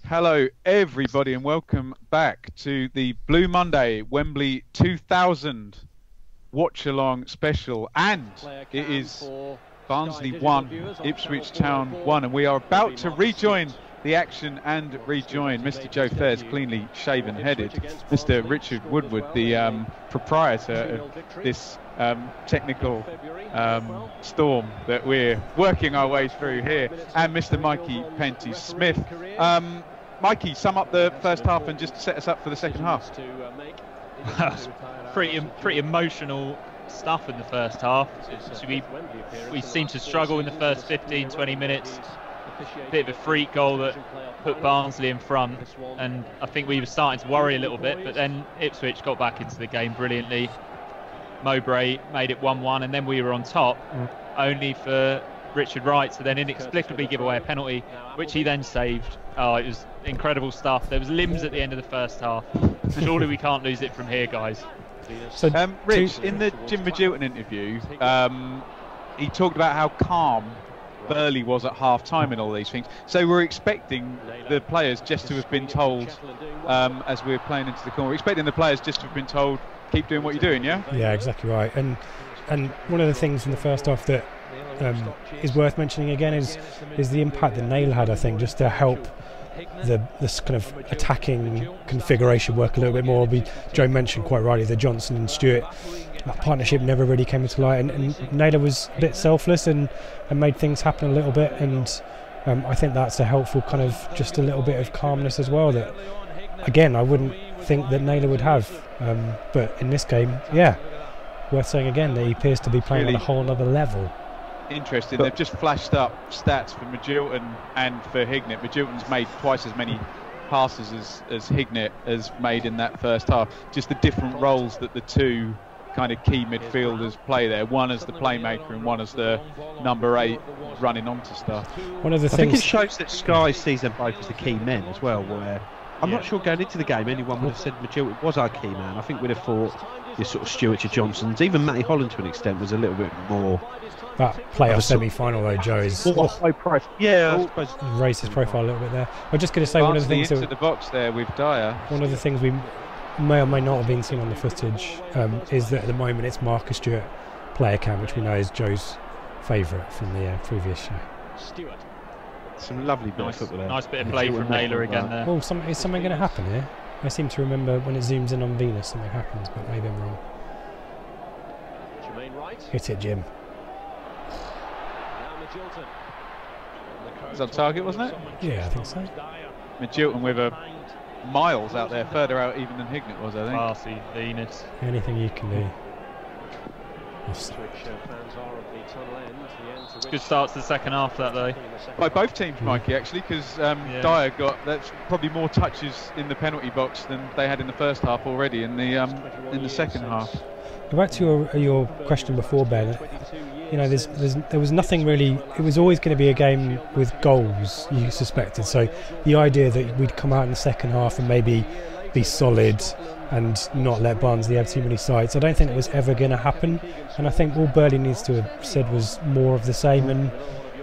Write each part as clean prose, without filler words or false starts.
Hello everybody and welcome back to the Blue Monday Wembley 2000 watch along special, and it is Barnsley 1, Ipswich Town 1, and we are about to rejoin the action and rejoin Mr. Joe Fairs, cleanly shaven headed, Mr. Richard Woodward, the proprietor of this technical storm that we're working our way through here, and Mr. Mikey Penty Smith. Mikey, sum up the first half and just set us up for the second half. pretty emotional stuff in the first half. So we seemed to struggle in the first 15-20 minutes. Bit of a freak goal that put Barnsley in front, and I think we were starting to worry a little bit, but then Ipswich got back into the game brilliantly. Mowbray made it 1-1, and then we were on top, only for Richard Wright to then inexplicably give away a penalty, which he then saved. Oh, it was incredible stuff. There was limbs at the end of the first half. Surely we can't lose it from here, guys. So, Rich, in the Jim Magilton interview, he talked about how calm Burley was at half-time and all these things. So we're expecting the players just to have been told, as we're playing into the corner, we're expecting the players just to have been told, keep doing what you're doing, yeah? Yeah, exactly right. And one of the things in the first half that is worth mentioning again is the impact that Naylor had, I think, just to help this kind of attacking configuration work a little bit more. Joe mentioned quite rightly that Johnson and Stewart, that partnership never really came into light, and Naylor was a bit selfless and made things happen a little bit, and I think that's a helpful kind of just a little bit of calmness as well that, again, I wouldn't think that Naylor would have, but in this game, yeah, worth saying again that he appears to be playing on a whole other level. Interesting. They've just flashed up stats for Magilton and for Hignett. Magilton's made twice as many passes as Hignett has made in that first half. Just the different roles that the two kind of key midfielders play there. One as the playmaker and one as the number 8 running onto stuff. One of the things, I think it shows that Sky sees them both as the key men as well, where I'm not sure going into the game anyone would have said Magilton was our key man. I think we'd have thought your sort of Stewart to Johnson's, even Matty Holland to an extent, was a little bit more. That playoff semi-final though, Joe, is high profile. Yeah, I suppose raised his profile a little bit there. I'm just going to say one of the things into the box there with Dyer. One of the things we may or may not have been seen on the footage is that at the moment it's Marcus Stewart player cam, which we know is Joe's favourite from the previous show. Stewart. Some lovely bit of football there. Nice bit of play from Naylor again there. Well, is something going to happen here? I seem to remember when it zooms in on Venus something happens, but maybe I'm wrong. Hit it, Jim. It was on target, wasn't it? Yeah, I think so. Magilton with a miles out there, further out even than Hignett was, I think. Classy, Venus. Anything you can do. Good start to the second half, that though. By both teams, Mikey, actually, because Dyer got that's probably more touches in the penalty box than they had in the first half already in the second half. Go back to your question before, Ben. You know, there was nothing really. It was always going to be a game with goals, you suspected. So the idea that we'd come out in the second half and maybe be solid and not let Barnsley have too many sights, I don't think it was ever going to happen. And I think all Burley needs to have said was more of the same and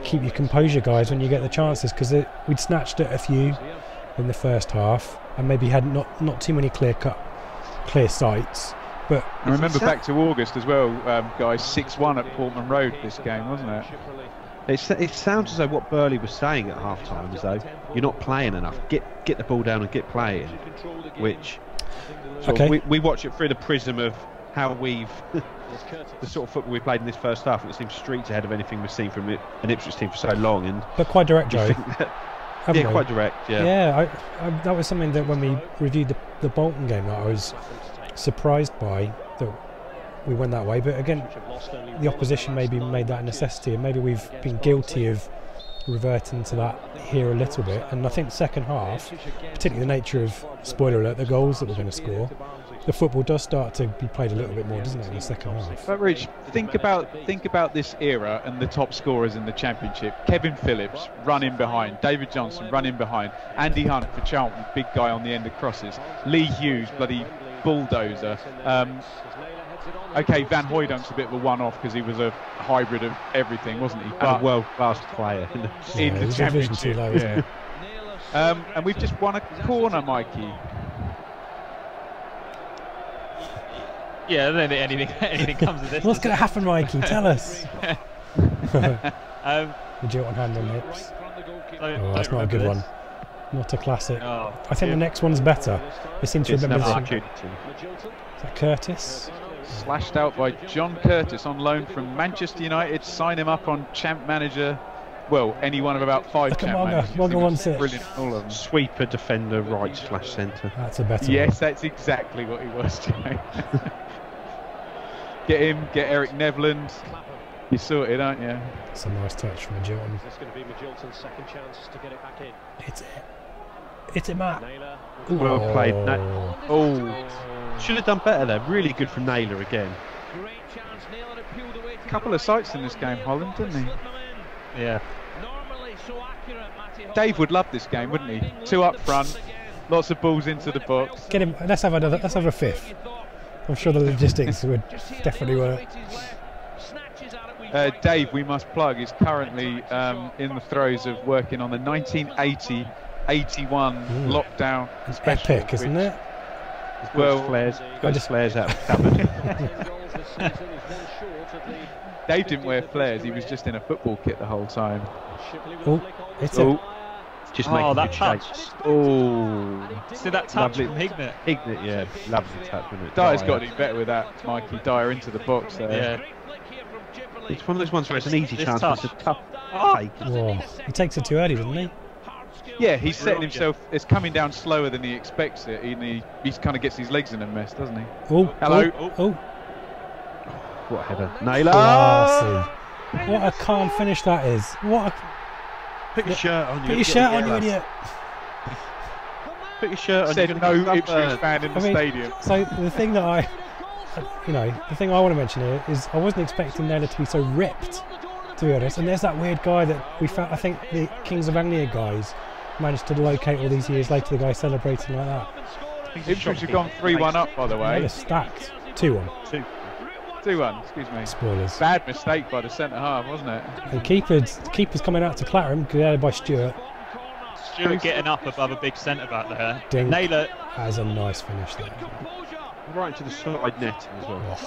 keep your composure, guys, when you get the chances, because we'd snatched at a few in the first half and maybe had not too many clear sights. But I remember back to August as well, guys, 6-1 at Portman Road this game, wasn't it? It sounds as though what Burley was saying at half-time is though you're not playing enough. Get the ball down and get playing, which we watch it through the prism of how we've the sort of football we played in this first half, and it seems streets ahead of anything we've seen from an Ipswich team for so long. But quite direct, Joe. Yeah, quite direct. Yeah. Yeah, that was something that when we reviewed the Bolton game that I was surprised by, that we went that way. But again, the opposition maybe made that a necessity, and maybe we've been guilty of reverting to that here a little bit. And I think the second half, particularly the nature of, spoiler alert, the goals that we're going to score, the football does start to be played a little bit more, doesn't it, in the second half? But Rich, think about this era and the top scorers in the Championship. Kevin Phillips running behind, David Johnson running behind, Andy Hunt for Charlton, big guy on the end of crosses, Lee Hughes, bloody bulldozer. Okay, Van Hooydonk's a bit of a one-off because he was a hybrid of everything, wasn't he? But a world-class player in the Championship. Low, yeah. And we've just won a corner, Mikey. Yeah, I don't think anything comes of this. What's going to happen, Mikey? Tell us. Would you want hand on the hips? Oh, that's not a good one. Not a classic. Oh, I think the next one's better. They seem to remember this. opportunity. Is that Curtis? Slashed out by John Curtis on loan from Manchester United. Sign him up on champ manager. Well, any one of about 5 Look at champ managers. Wonga wants it. Brilliant, all of them. Sweeper, defender, right/centre. That's a better Yes, one. that's exactly what he was, Joe. Get him, get Eric Nevland. You're sorted, aren't you? It's a nice touch from Magilton. This is going to be Magilton's second chance to get it back in. It's it. It's it, Matt. Well played. Oh, Should have done better there. Really good from Naylor again. a couple of sights in this game, Holland, didn't he? Yeah. Dave would love this game, wouldn't he? 2 up front, lots of balls into the box. Get him. Let's have another. Let's have a fifth. I'm sure the logistics would definitely work. Dave, we must plug, is currently in the throes of working on the 1980-81 lockdown special. Epic, isn't it? Well, flares. Got his flares out of the cupboard. Dave didn't wear flares, he was just in a football kit the whole time. Oh, it's it. Just making that good touch. shapes. Oh, See that touch from Hignett? Hignett, yeah, lovely touch, wasn't it? Dyer's got to do better with that, Mikey. Dyer into the box there. Yeah. It's one of those ones where it's an easy This chance, touch. but it's a tough take. Whoa. He takes it too early, doesn't he? Yeah, he's setting himself. It's coming down slower than he expects it. He kind of gets his legs in a mess, doesn't he? Oh, Hello. Oh, What a header. Naylor! classy. What a calm finish that is. What a... Put your shirt on. Put your shirt on, you idiot. Put your shirt on. Said no Ipswich fan in the stadium. So the thing that the thing I want to mention here is I wasn't expecting Naylor to be so ripped, to be honest. And there's that weird guy that we found. I think the Kings of Anglia guys managed to locate all these years later. The guy celebrating like that. Ipswich have gone 3-1 up, by the way. Naylor stacked. 2-1. 2-1, excuse me. Spoilers. Bad mistake by the centre half, wasn't it? And keeper's coming out to clatter him, cleared by Stewart. Stewart getting up above a big centre back there. Dink. Naylor Has a nice finish there. Right into the side netting as well.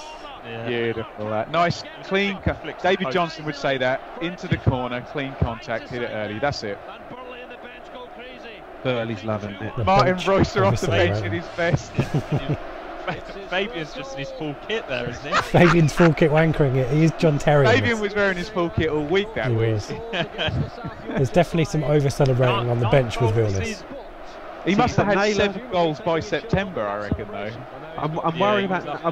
Yeah. Beautiful. That nice, clean. David Johnson would say that into the corner, clean contact, hit it early. That's it. Burley's loving it. The Martin bench, Royster off the obviously, bench in his best. Fabian's just in his full kit there, isn't he? Fabian's full kit wankering it. He is John Terry. Fabian was wearing his full kit all week that He week. was. There's definitely some over celebrating on the bench with Vilnius. He must have had Naylor- 7 goals by September, I reckon, though. I'm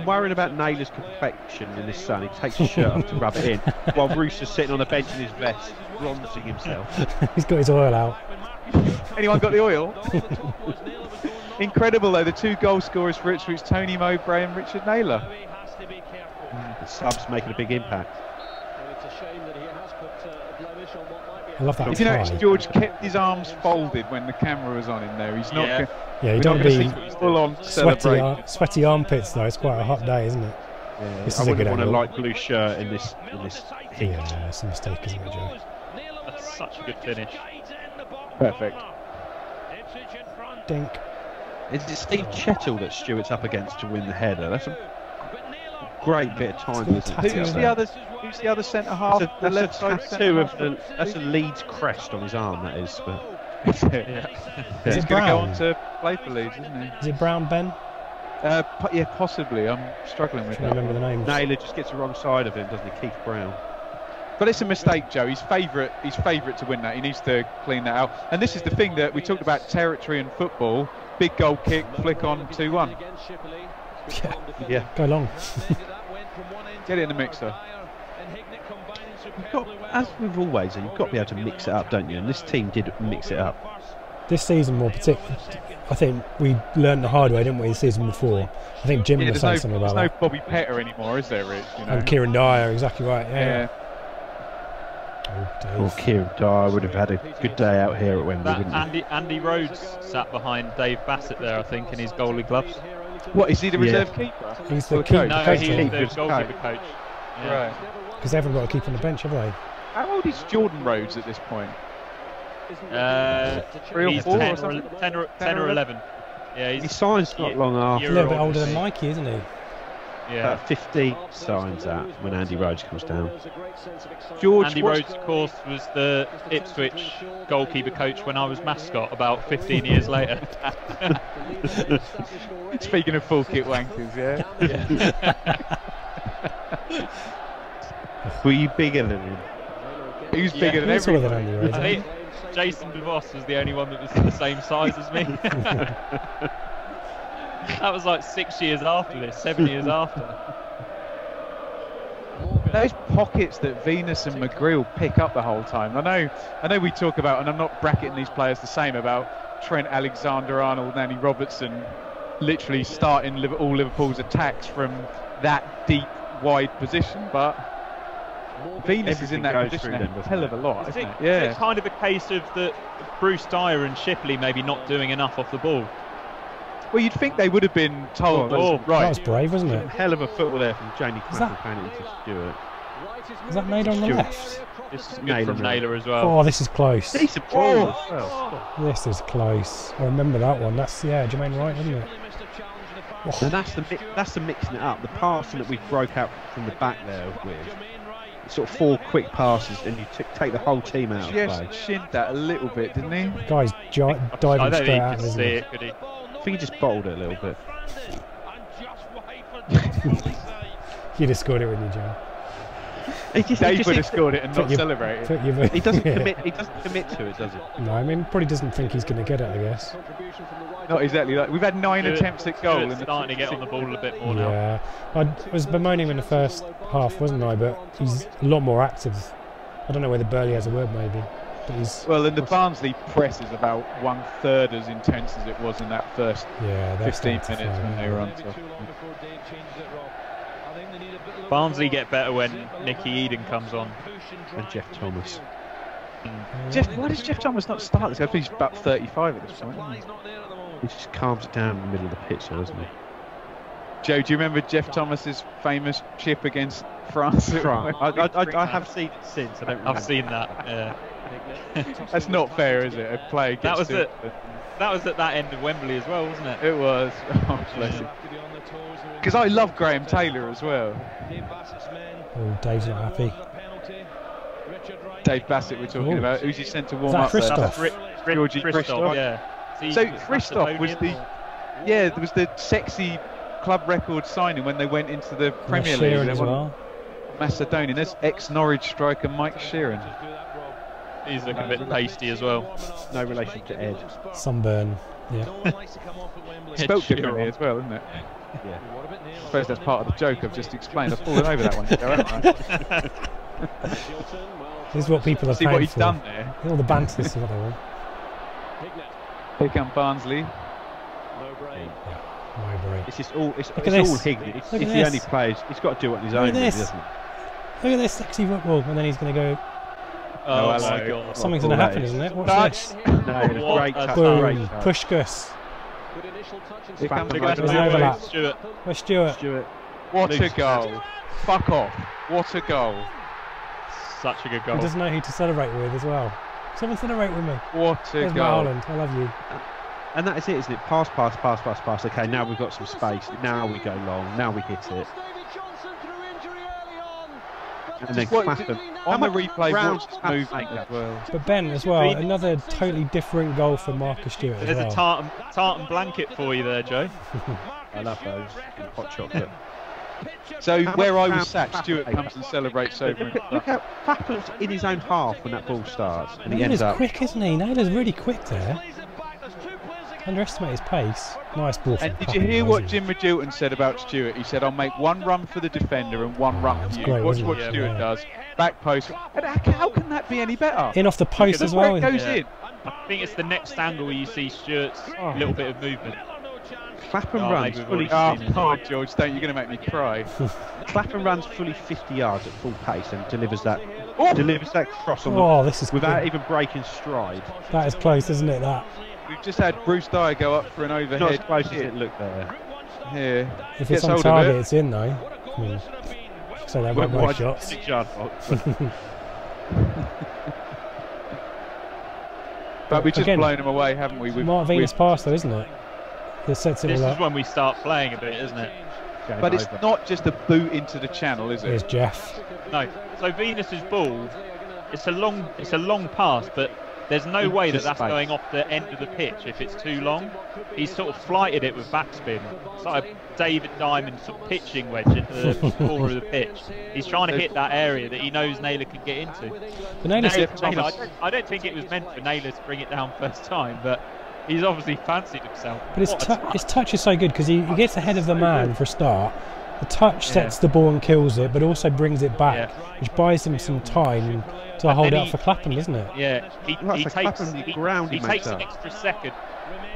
worried about Naylor's perfection in this sun. He takes his shirt off to rub it in, while Rooster's sitting on the bench in his vest, bronzing himself. He's got his oil out. Anyone got the oil? Incredible, though, the 2 goal scorers for Ipswich, Tony Mowbray and Richard Naylor. The subs making a big impact. I love that. If you notice, George kept his arms folded when the camera was on him there. He's not. Yeah. Yeah, you We're don't not be going to see full on celebrate. sweaty armpits though. It's quite a hot day, isn't it? Yeah, This I is a wouldn't good want a angle. light blue shirt in this heat. Yeah, it's a mistake, isn't it, Joe? That's such a good finish. Perfect. Dink. Is it Steve Chettle that Stewart's up against to win the header? That's a great bit of time. Isn't it? Who's the other? Who's the other centre half? That's The left side tattoo centre of half? that's a Leeds crest on his arm. That is, but Is it? Yeah. Is He's it going to go Brown? on to play for Leeds, isn't he? Is it Brown Ben? Yeah, possibly. I'm struggling with I can't that. remember the names. Naylor just gets the wrong side of him, doesn't he? Keith Brown. But it's a mistake, Joe. He's favourite to win that. He needs to clean that out. And this is the thing that we talked about: territory and football. Big goal kick, flick on, 2-1. Yeah. Go long. Get it in the mixer. As with always, you've got to be able to mix it up, don't you? And this team did mix it up. this season more particularly, I think we learned the hard way, didn't we, the season before? I think Jim was saying something about that. There's no Bobby Petter anymore, is there, Rich? You know? And Kieran Dyer, exactly right. Yeah. Well, Kieran Dyer would have had a good day out here at Wembley, wouldn't he? Andy Rhodes sat behind Dave Bassett there, I think, in his goalie gloves. What, is he the reserve keeper? He's the coach. No, coach, he's the goalkeeper coach. Yeah. Right. Because they haven't got to keep on the bench, have they? How old is Jordan Rhodes at this point? 3 or 4 or something? 10 or 11. Yeah, He signs not long after. He's a little bit older than Mikey, isn't he? Yeah. 50 signs that when Andy Rhodes comes down. Andy Rhodes, of course, was the Ipswich goalkeeper coach when I was mascot about 15 years later. Speaking of full kit wankers, yeah. Were you bigger than him? He was bigger than He's taller than everyone. Andy Rhodes, I isn't think Jason DeVos was the only one that was the same size as me. That was like 6 years after this, 7 years after. Those pockets that Venus and McGreal pick up the whole time. I know we talk about, and I'm not bracketing these players the same, about Trent Alexander-Arnold and Andy Robertson literally starting all Liverpool's attacks from that deep, wide position, but Venus is in that position a hell of a lot, isn't it? Yeah. It's kind of a case of that Bruce Dyer and Shipley maybe not doing enough off the ball. Well, you'd think they would have been told. That was brave, wasn't it? Hell of a football there from Jamie Clapham to Stewart. Is that made on the left? This is good from Naylor as well. Oh, this is close. Decent ball as well. This is close. I remember that one. That's, yeah, Jermaine Wright, isn't it? Oh. And that's the mixing it up. The passing that we broke out from the back there with. Sort of 4 quick passes, and you take the whole team out of play. Just shinned that a little bit, didn't he? Guy's diving straight at him, isn't he? It, could he? I think he just bottled it a little bit. You'd have scored it, wouldn't you, Joe? Dave would have scored it and not celebrated. He doesn't commit. He doesn't commit to it, does he? No, I mean, probably doesn't think he's going to get it, I guess. Not exactly. Like, we've had 9 attempts at goal. And starting to get on the ball a bit more now. Yeah, I was bemoaning him in the first half, wasn't I? But he's a lot more active. I don't know whether Burley has a word, maybe. But he's and the Barnsley press is about 1/3 as intense as it was in that first 15 minutes when they were on top. Barnsley get better when Nicky Eden comes on. And Jeff Thomas. Why does Jeff Thomas not start this? I think he's about 35 at this point, isn't he? He just calms it down in the middle of the pitch, doesn't he? Joe, do you remember Jeff Thomas's famous chip against France? I have seen it since. I don't remember. I've seen that. Yeah. That's not fair, is it? A player gets that was at that end of Wembley as well, wasn't it? It was. Oh, bless him. Because I love Graham Taylor as well. Oh, Dave's not happy. Dave Bassett we're talking about. Who's he sent to warm up? Christoph? Georgie Christoph. Yeah. So Christoph was there was the sexy club record signing when they went into the Premier League. As well. Macedonian. There's ex-Norwich striker Mike Sheeran. He's looking a bit pasty as well. No relation to Ed. Sunburn. Yeah. Spelt differently as well, isn't it? Yeah. I suppose that's part of the joke I've just explained. I've fallen over that one, haven't I? This is what people are See paying what he's for. done there. All the banter is what they want. Here come Barnsley. Mowbray. It's just all. It's Look at all this. Hignett. Look If at he only this. plays, he's got to do it on his Look own, at this. doesn't he? Look at this sexy football, and then he's going to go. Oh hello. my God. Something's going to happen, isn't it? What's this? No, great touch. Boom. Great touch. Pushkas. Here comes There's an overlap. Stewart. Where's Stewart? What a goal. Fuck off. What a goal. Such a good He goal. doesn't know who to celebrate with as well. Someone celebrate with me. What a There's my goal. Ireland. I love you. And that is it, isn't it? Pass, pass, pass, pass, pass. Okay, now we've got some space. Now we go long. Now we hit it. And then Clapham. On the replay, rounds watch Clapham movement make as well. But Ben as well, another totally different goal from Marcus Stewart as There's well. a tartan blanket for you there, Joe. I love those. And hot chocolate. So How where much I was round sat, Clapham Stewart make? comes and celebrates over him. Look how Clapham's in his own half when that ball starts. And he Naylor's ends up. quick, isn't he? Naylor's really quick there. underestimate his pace. Nice ball. And did you hear what Jim Magilton said about Stewart? He said, "I'll make one run for the defender and one run for you." Great, Watch what Stewart does. Back post. And how can that be any better? In off the post as well. It goes in. I think it's the next angle where you see Stewart's little bit of movement. Clapham runs fully. Oh, George, you're going to make me cry. Clapham runs fully 50 yards at full pace and delivers that cross on without even breaking stride. That is close, isn't it? That. We've just had Bruce Dyer go up for an overhead. Not as close as it looked there. Yeah. If it's on target, it's in though. I mean, so they won't make shots. But we've just blown them away, haven't we? Mark Venus pass though, isn't it? It sets it all up. This is when we start playing a bit, isn't it? But it's not just a boot into the channel, is it? Here's Jeff. No. So Venus's ball, it's a long pass, but there's no way that that's going off the end of the pitch if it's too long. He's sort of flighted it with backspin. It's like a David Diamond sort of pitching wedge into the corner of the pitch. He's trying to hit that area that he knows Naylor can get into. I don't think it was meant for Naylor to bring it down first time, but he's obviously fancied himself. But his touch is so good because he gets ahead of the man for a start. The touch sets the ball and kills it, but also brings it back, which buys him some time to hold out for Clapham, doesn't it? Yeah, he takes an extra second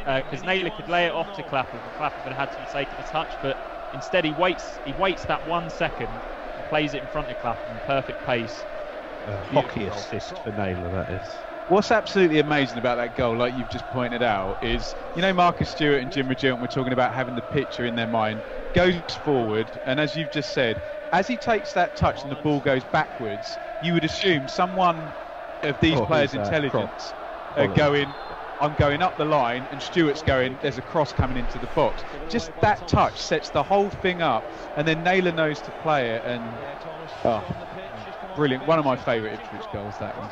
because Naylor could lay it off to Clapham, and Clapham had to take the touch, but instead he waits that 1 second and plays it in front of Clapham, perfect pace. Hockey assist for Naylor, that is. What's absolutely amazing about that goal, like you've just pointed out, is, you know, Marcus Stewart and Jim Magilton were talking about having the picture in their mind, goes forward, and as you've just said, as he takes that touch and the ball goes backwards, you would assume someone of these players' intelligence are going, I'm going up the line, and Stewart's going, there's a cross coming into the box. Just that touch sets the whole thing up, and then Naylor knows to play it, and brilliant. One of my favourite Ipswich goals, that one.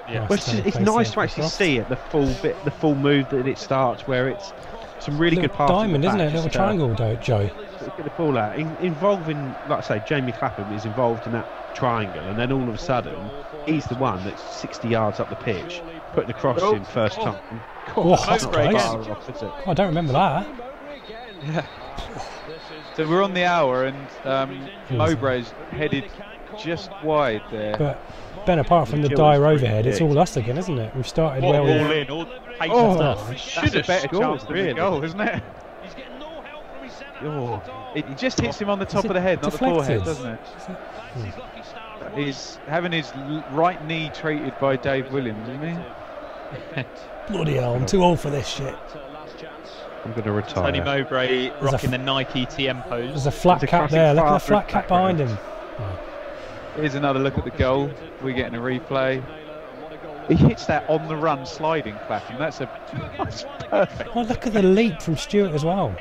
Yeah. Well, it's nice to actually see it, the full move that it starts, where it's some really good passes. Diamond, isn't it? A little triangle, Joe. Get the ball out. Involving, like I say, Jamie Clapham is involved in that triangle, and then all of a sudden, he's the one that's 60 yards up the pitch, putting the cross in first time. I don't remember that. Yeah. So we're on the hour, and Mowbray's headed just wide there. But Ben, apart from the Dyer overhead, it's all us again, isn't it? We've started well. All in, all pace and stuff. Should have better chance than the goal, isn't it? It just hits him on the top of the head, not the forehead, doesn't it? He's having his right knee treated by Dave Williams, isn't he? Bloody hell, I'm too old for this shit. I'm going to retire. Tony Mowbray rocking the Nike TM pose. There's a flat cap there. Look at the flat cap behind him. Here's another look at the goal. We're getting a replay. He hits that on the run sliding Clapham. That's perfect. Oh, look at the leap from Stewart as well.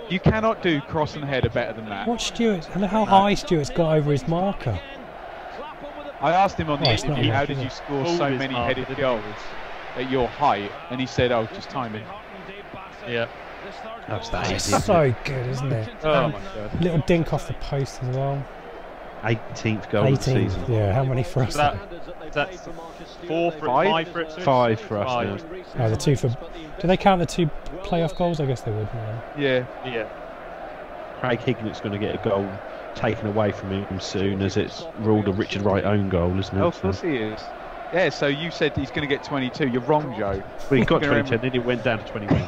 You cannot do cross and header better than that. Watch Stewart. Look how high Stewart's got over his marker. I asked him on the interview, how did you score so many headed goals at your height? And he said, oh, just timing. Yeah. That's so good, isn't it? Oh my God. Little dink off the post as well. 18th goal of the season. Yeah, how many for us? That's 4 for 5 for Ipswich? 5 for us now. Oh, the 2 for... Do they count the 2 playoff goals? I guess they would. Yeah. Craig Hignett's going to get a goal taken away from him soon, as it's ruled a Richard Wright own goal, isn't it? Oh, of course he is. Yeah, so you said he's going to get 22. You're wrong, Joe. Well, he got 22, then it went down to 21.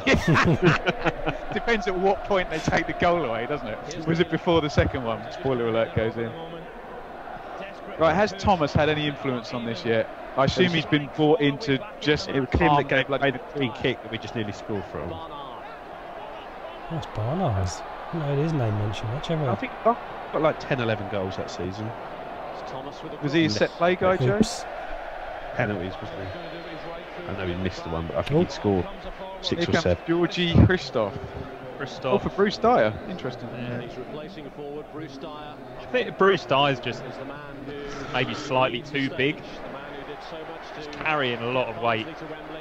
Depends at what point they take the goal away, doesn't it? Was it before the second one? Spoiler alert goes in. Right, has Thomas had any influence on this yet? I assume he's been brought in to just... It was him that gave the free kick that we just nearly scored from. That's Barnards. I don't know his name mentioned much, have I? I think he's got like 10, 11 goals that season. Was he a set play guy, Joe? Penalties, wasn't he? I know he missed the one, but I think he scored 6 or 7. Georgie Christoph. Oh, for Bruce Dyer. Interesting. Yeah. I think Bruce Dyer's just maybe slightly too big. Just carrying a lot of weight.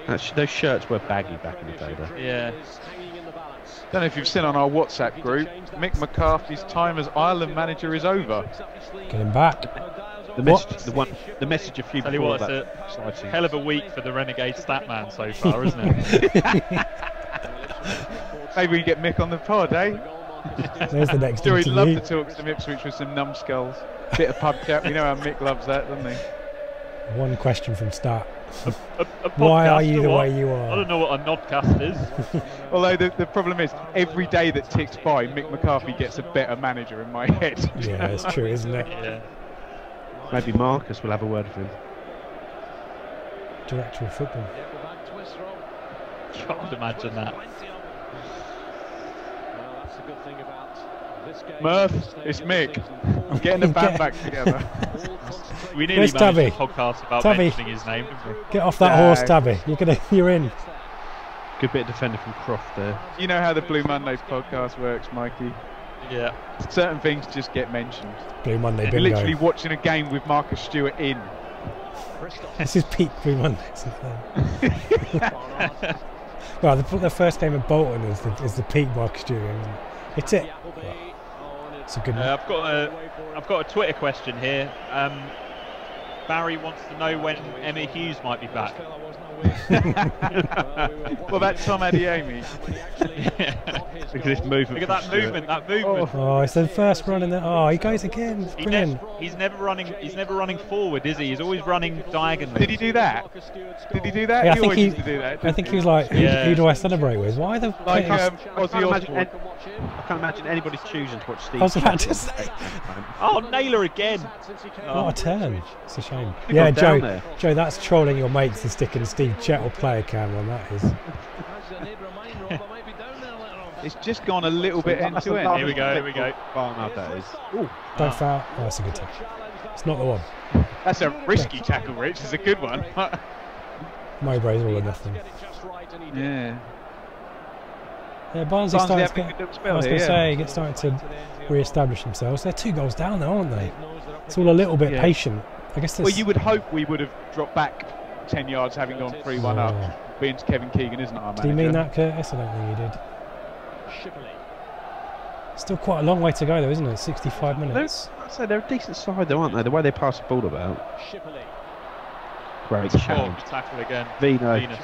Actually, those shirts were baggy back in the day, though. Yeah. Don't know if you've seen on our WhatsApp group, Mick McCarthy's time as Ireland manager is over. Get him back. The message a few before that. It's a hell of a week for the Renegade Statman so far, isn't it? Maybe we get Mick on the pod, eh? There's the next Sure, he'd love interview. to talk to some Ipswich with some numbskulls. Bit of pub chat. We know how Mick loves that, doesn't he? One question from start. A Why are podcast you or the what? way you are? I don't know what a nodcast is. Although the problem is, every day that ticks by, Mick McCarthy gets a better manager in my head. Yeah, it's true, isn't it? Yeah. Maybe Marcus will have a word with him. Director of football. Can't imagine that. Murph, it's Mick. I'm getting the band back together. We nearly Where's managed Tabby? a podcast about Tabby. mentioning his name, didn't we? Get off that horse, Tabby. You're in. Good bit of defender from Croft there. You know how the Blue Mondays podcast works, Mikey. Yeah. Certain things just get mentioned. Blue Monday You're bingo. literally watching a game with Marcus Stewart in. This is peak Blue Monday, isn't it? Well, the first game of Bolton is the peak Marcus Stewart. Isn't it? It's it. Well, it's a good. I've got a Twitter question here. Barry wants to know when Emma Hughes might be back. What about Tom Adeyemi? Look at this movement. Look at that movement. That movement. Oh, it's the first run in the. Oh, he goes again. It's brilliant. He's never running forward, is he? He's always running diagonally. Did he do that? Did he do that? Yeah, He always used to do that. I think he was like, who do I celebrate with? Why the? Like Ozzy Ozzy Osbourne. Osbourne. I can't imagine anybody choosing to watch Steve. I was about to Smith. say. Oh, Naylor again. What a turn. It's a shame. He Yeah, got down Joe. there. Joe, that's trolling your mates and sticking Steve Chettle player cam on. That is. It's just gone a little bit end to end. Here we go. Barnard, that is. Don't foul. Oh, that's a good tackle. It's not the one. That's a risky tackle, Rich. It's a good one. Mowbray's all or nothing. Yeah. Yeah, Barnsley Barnsley starting to having a get. good I spell was here, going to yeah. say, get starting to re-establish themselves. They're 2 goals down though, aren't they? It's all a little bit Yeah. patient. I guess. Well, you would hope we would have dropped back 10 yards having gone 3-1 up. Being Kevin Keegan isn't our manager. Did he mean that, Curtis? I don't think he did. Still quite a long way to go though, isn't it? 65 minutes. I'd say they're a decent side though, aren't they? The way they pass the ball about. Great Oh, challenge. tackle again. Vino. Venus.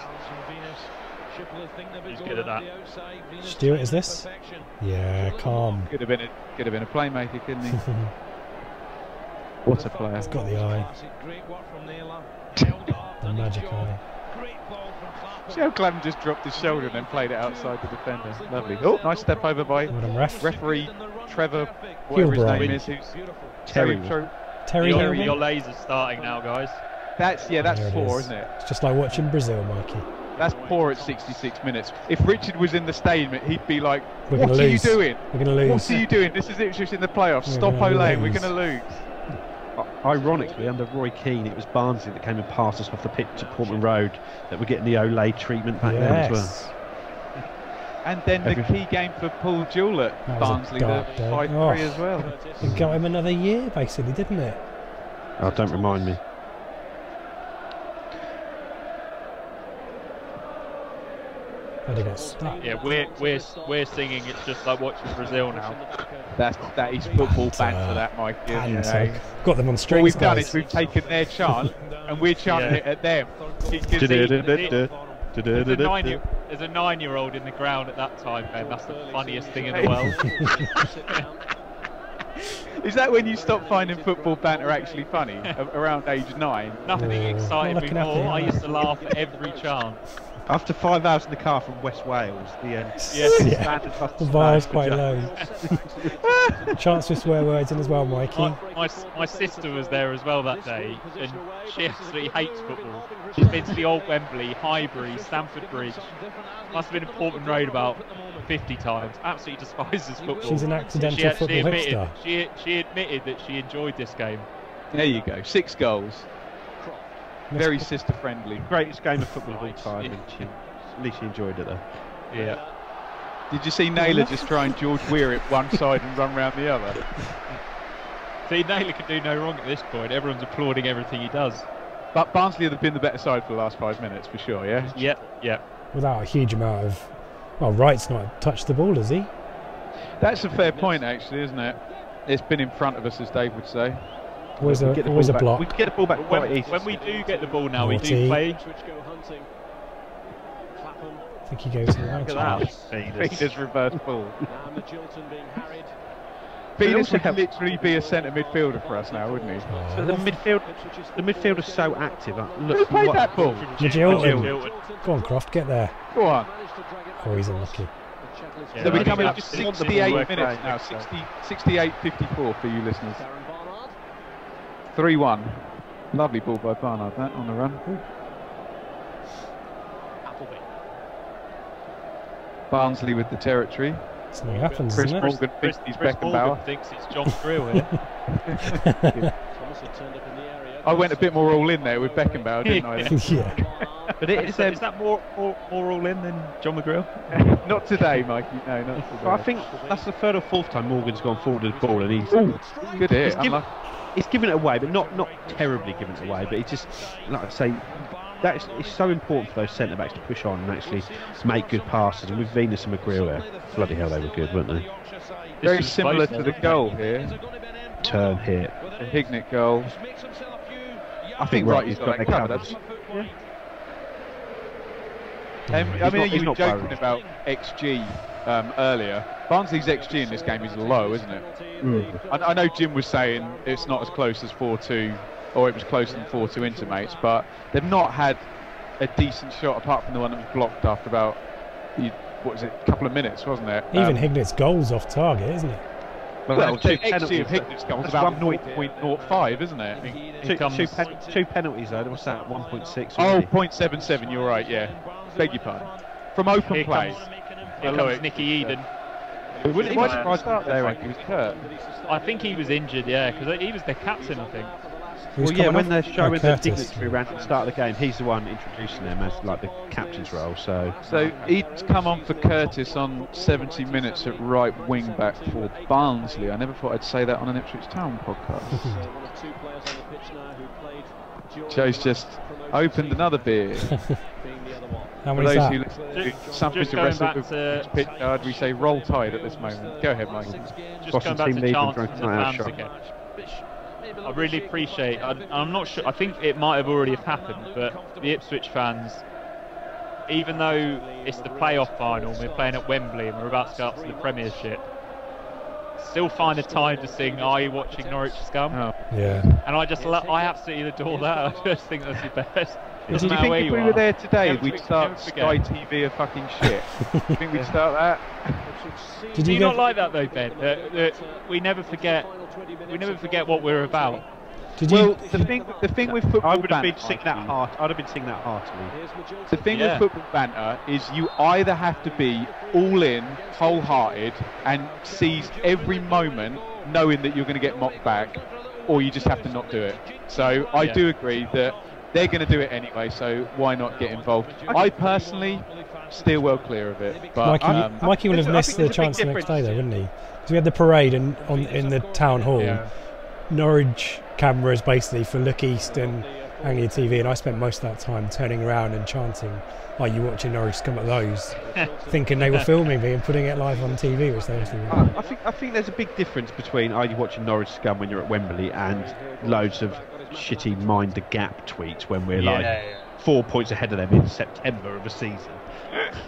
He's good at that. Stewart, is this? Yeah, calm. Could have been a playmaker, couldn't he? What a player. He's got the eye. The magic eye. See how Clem just dropped his shoulder and then played it outside the defender. Lovely. Oh, nice step over by Well done, ref. referee Trevor, whatever his Gilbride. name is. Who's Terry. Terry Your Gilbert? laser's starting now, guys. That's There it 4, is. isn't it? It's just like watching Brazil, Mikey. That's 4 at 66 minutes. If Richard was in the stadium, he'd be like, We're "What gonna are lose. you doing? We're going to lose. What are you doing? This is Ipswich in the playoffs. We're Stop gonna Olane. We're lose." going to lose." Ironically, under Roy Keane, it was Barnsley that came and passed us off the pitch at Portman Road that were getting the Olay treatment back then as well. Yes. And then the key game for Paul Jewell at That was a Barnsley, the dark day. 5-3 Oh. as well. It got him another year, basically, didn't it? Oh, don't remind me. But he got stuck. Yeah, we're singing. It's just like watching Brazil now. That is football banter, that, Mike. And got them on What strings, we've done guys. is we've taken their chant and we're chanting it at them. There's a 9-year-old in the ground at that time, man. That's the funniest thing in the world. Is that when you stop finding football banter actually funny? Around age 9? Nothing excited me Not looking at more. the- I used to laugh at every chant. After 5 hours in the car from West Wales, the Yeah. standard The bar's quite low. Chance to swear words in as well, Mikey. My sister was there as well that day, and she absolutely hates football. She's been to the old Wembley, Highbury, Stamford Bridge. Must have been in Portman Road about 50 times. Absolutely despises football. She's an accidental She actually football admitted, hipster. she admitted that she enjoyed this game. There you go, 6 goals. Very sister friendly. greatest game of football of all time. And at least she enjoyed it though. Yeah. Did you see Naylor just try and George Weir it one side and run round the other? See, Naylor can do no wrong at this point. Everyone's applauding everything he does. But Barnsley have been the better side for the last 5 minutes, for sure, yeah? Yep. Without a huge amount of. Well, Wright's not touched the ball, has he? That's a fair point, actually, isn't it? It's been in front of us, as Dave would say. Always We get the always a ball back. block. We can get the ball back quite easily. When we do get the ball now, we Naughty. do play. think he goes to the right. Look at that. Feeder's reverse ball. It Feeder's also would helps- literally be a centre midfielder for us now, wouldn't he? Oh, So the midfield is so active. Who Look, played what- that ball? Magilton. Go on, Croft, get there. Go on. Oh, he's unlucky. Yeah, So I we're think coming up to that's- 68 work minutes rate. now, 68-54 for you listeners. 3-1. Lovely ball by Barnard, that, on the run. Barnsley with the territory. Something happens, Chris isn't it? Morgan Chris thinks he's Morgan Beckenbauer. thinks it's John Grill here. I went a bit more all in there with Beckenbauer, didn't I? Yeah. But Is that more all in than John McGrill? Not today, Mikey. No, not today. But I think that's the third or fourth time Morgan's gone forward with the ball, and he's Good hit. he's given it away, but not terribly given it away. But it's just, like I say, it's so important for those centre backs to push on and actually make good passes. And with Venus and McGrill there, bloody hell, they were good, weren't they? Very similar to the goal here. Turn hit. The Hignett goal. I think right, right, he's got that covered. I mean, he's you were not joking Burrows. about XG earlier. Barnsley's XG in this game is low, isn't it? I know Jim was saying it's not as close as 4-2, or it was closer than 4-2 intimates, but they've not had a decent shot apart from the one that was blocked after about, what was it, a couple of minutes, wasn't it? Even Hignett's goal's off target, isn't it? Well, two the XG of penalties. Hignett's goal is That's about 1.0. 0.05, isn't it? Two penalties though. What's that? 1.6. Oh, already. 0.77, you're right, yeah. Beg your pardon. From open Here play. comes Nicky Eden. Why did I start there when he was hurt? I think he was injured, yeah, because he was their captain, I think. Who's Well, yeah, coming when off? they're showing their Curtis. dignitary around at the start of the game, he's the one introducing them as like the captain's role. So He'd come on for Curtis on 70 minutes at right wing back for Barnsley. I never thought I'd say that on an Ipswich Town podcast. Joe's just opened another beer. How For many's those who that? listen to Just something to going wrestle back with to- pitch yard, we say roll tide at this moment. Go ahead, Mikey. Just Boston going back team to lead chants and from the drunk night out fans shot. again. I really appreciate. I'm not sure. I think it might have already happened, but the Ipswich fans, even though it's the playoff final, we're playing at Wembley and we're about to go up to the Premiership, still find the time to sing "Are you watching Norwich Scum?" Oh. Yeah. And I absolutely adore that. I just think that's the best. Do Doesn't you matter think where if you we are. were there today, Never we'd start Sky forget. TV of fucking shit? Do you think we'd start that? Did Do you you not go? like that though, Ben? That we never forget. We never forget what we're about. Did Well, you? the thing with football I would have been banter, singing that Mikey, heart. I'd have been singing that heartily. the thing Yeah. with football banter is you either have to be all in, wholehearted, and seize every moment knowing that you're going to get mocked back, or you just have to not do it. So I Yeah. do agree that they're going to do it anyway, so why not get involved? I personally steer well clear of it. But Mikey will have I missed think the there's a big chance the next day, difference. though, wouldn't he? Because we had the parade in the town hall. yeah. Norwich cameras basically for Look East and Anglia TV, and I spent most of that time turning around and chanting, "Are you watching Norwich Scum?" at those, thinking they were filming me and putting it live on TV, which they actually weren't. I think there's a big difference between are you watching Norwich Scum when you're at Wembley and loads of shitty mind the gap tweets when we're like 4 points ahead of them in September of a season.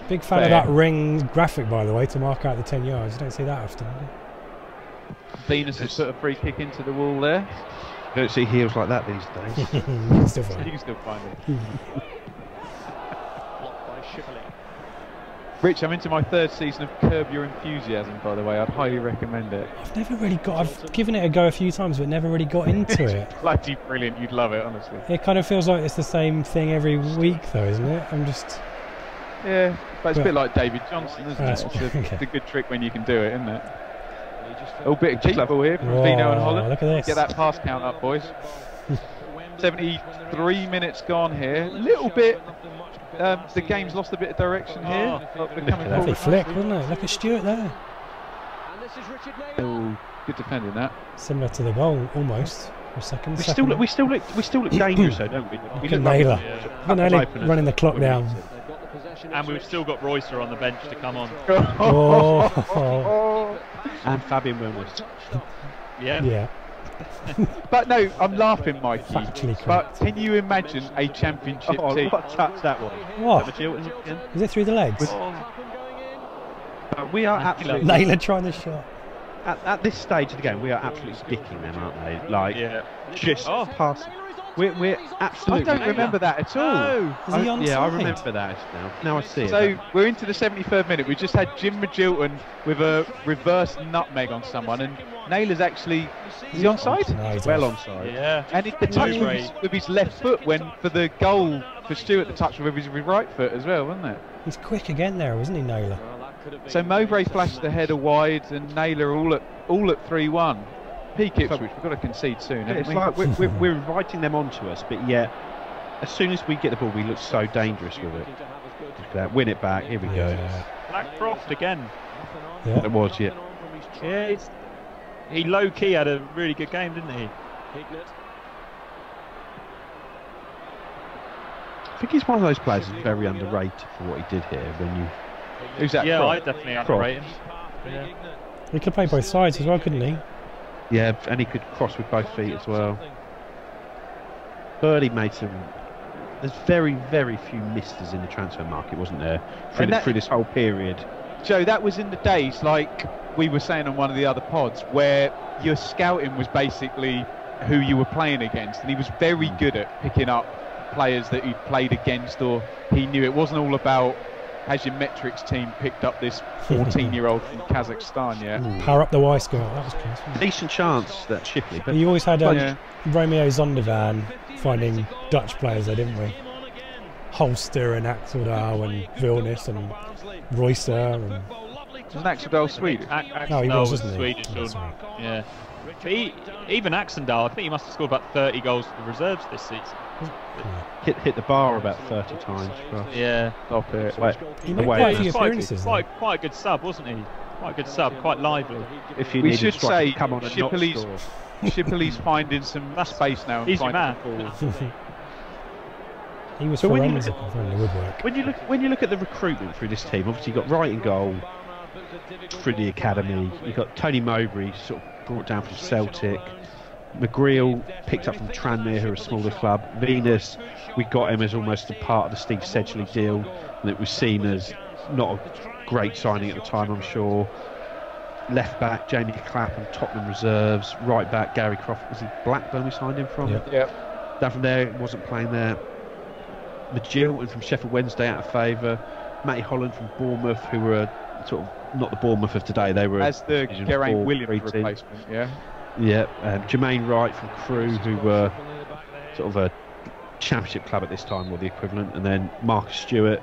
Big fan of that ring graphic, by the way, to mark out the 10 yards. You don't see that often. Venus has put a free kick into the wall there. You don't see heels like that these days. You can still You find can it. still find it. Rich, I'm into my third season of Curb Your Enthusiasm, by the way. I'd highly recommend it. I've given it a go a few times, but never really got into it. Bloody brilliant. You'd love it, honestly. It kind of feels like it's the same thing every week, though, isn't it? I'm just. Yeah, but it's a Well- bit like David Johnson, isn't That's it? true, It's okay. a good trick when you can do it, isn't it? A little bit of cheap ball here from Vino and Whoa, Holland. look at this. Get that pass count up, boys. 73 minutes gone here. Little bit. The game's lost a bit of direction here. They're coming Lovely forward. flick, wasn't it? Look at Stewart there. Oh, good defending that. Similar to the goal, almost. For a second. We still look dangerous though, don't we? We Look at look like Naylor. Yeah. Look at Naylor openers. running the clock down. And we've still got Royster on the bench to come on. Oh, And Fabian Wilmers. Yeah. yeah. But no, I'm laughing, Mikey. Factually But correct. can you imagine a championship team? What a touch that was. What? Again? Is it through the legs? We are absolutely... Layla trying the shot. At this stage of the game, we are absolutely dicking them, aren't they? Like, just passing. We're absolutely... I don't remember that at all. No. Is he onside? Yeah, I remember that now. Now I see it. So we're into the 73rd minute. We just had Jim Magilton with a reverse nutmeg on someone, and Naylor's actually... Is he onside? No, he's well off. onside. Yeah. And the touch with his left foot when for the goal for Stewart, the touch with his right foot as well, wasn't it? He's quick again there, wasn't he, Naylor? So Mowbray flashed the header wide, and Naylor all at 3-1. Peak Ipswich, we've got to concede soon. It's We? like we're inviting them onto us, but yet as soon as we get the ball, we look so dangerous with it. Win it back. Here we go. Blackcroft again. Yeah. It was, yeah. Yeah, he low key had a really good game, didn't he? I think he's one of those players who's very underrated for what he did here. When you, Who's that? Yeah, Croft? I definitely underrate him. Yeah. He could play both sides as well, couldn't he? yeah, and he could cross with both feet as well. Burley made some. There's very, very few misters in the transfer market, wasn't there? Through this whole period. Joe, that was in the days, like we were saying on one of the other pods, where your scouting was basically who you were playing against, and he was very good at picking up players that he played against, or he knew. It wasn't all about has your metrics team picked up this 14-year-old from Kazakhstan yet. Power up the Y scout, that was close. Decent chance that Shipley, but You always had Romeo Zondervan finding Dutch players there, didn't we? Holster and Axeldal and Vilnius and Reusser and... Wasn't Axeldal Swedish? No, he was, wasn't he? Swedish. That's right. Yeah. But even Axendal, I think he must have squad about 30 goals for the reserves this season. hit the bar about 30 times. Yeah. Stop it. He made quite a few He was appearances. quite a good sub, wasn't he? Quite a good sub, quite lively. If you We needed should striker say to come on and not Shipley's, score. Shipley's finding some space now. And He's your finding man. the ball. He was So when you forensic on the woodwork. When you look at the recruitment through this team, obviously you've got Wright in goal through the academy. You've got Tony Mowbray sort of brought down from Celtic. McGreal picked up from Tranmere, who are a smaller club. Venus, we got him as almost a part of the Steve Sedgley deal, and it was seen as not a great signing at the time, I'm sure. Left back Jamie Clapham, Tottenham reserves. Right back Gary Croft, was he Blackburn we signed him from? Yeah. Down from there, wasn't playing there. Magilton from Sheffield Wednesday out of favour. Matty Holland from Bournemouth, who were sort of not the Bournemouth of today. They were As the Division Geraint 4 Williams team. replacement, yeah. Yeah, Jermaine Wright from Crewe, who were sort of a championship club at this time, or the equivalent, and then Marcus Stewart,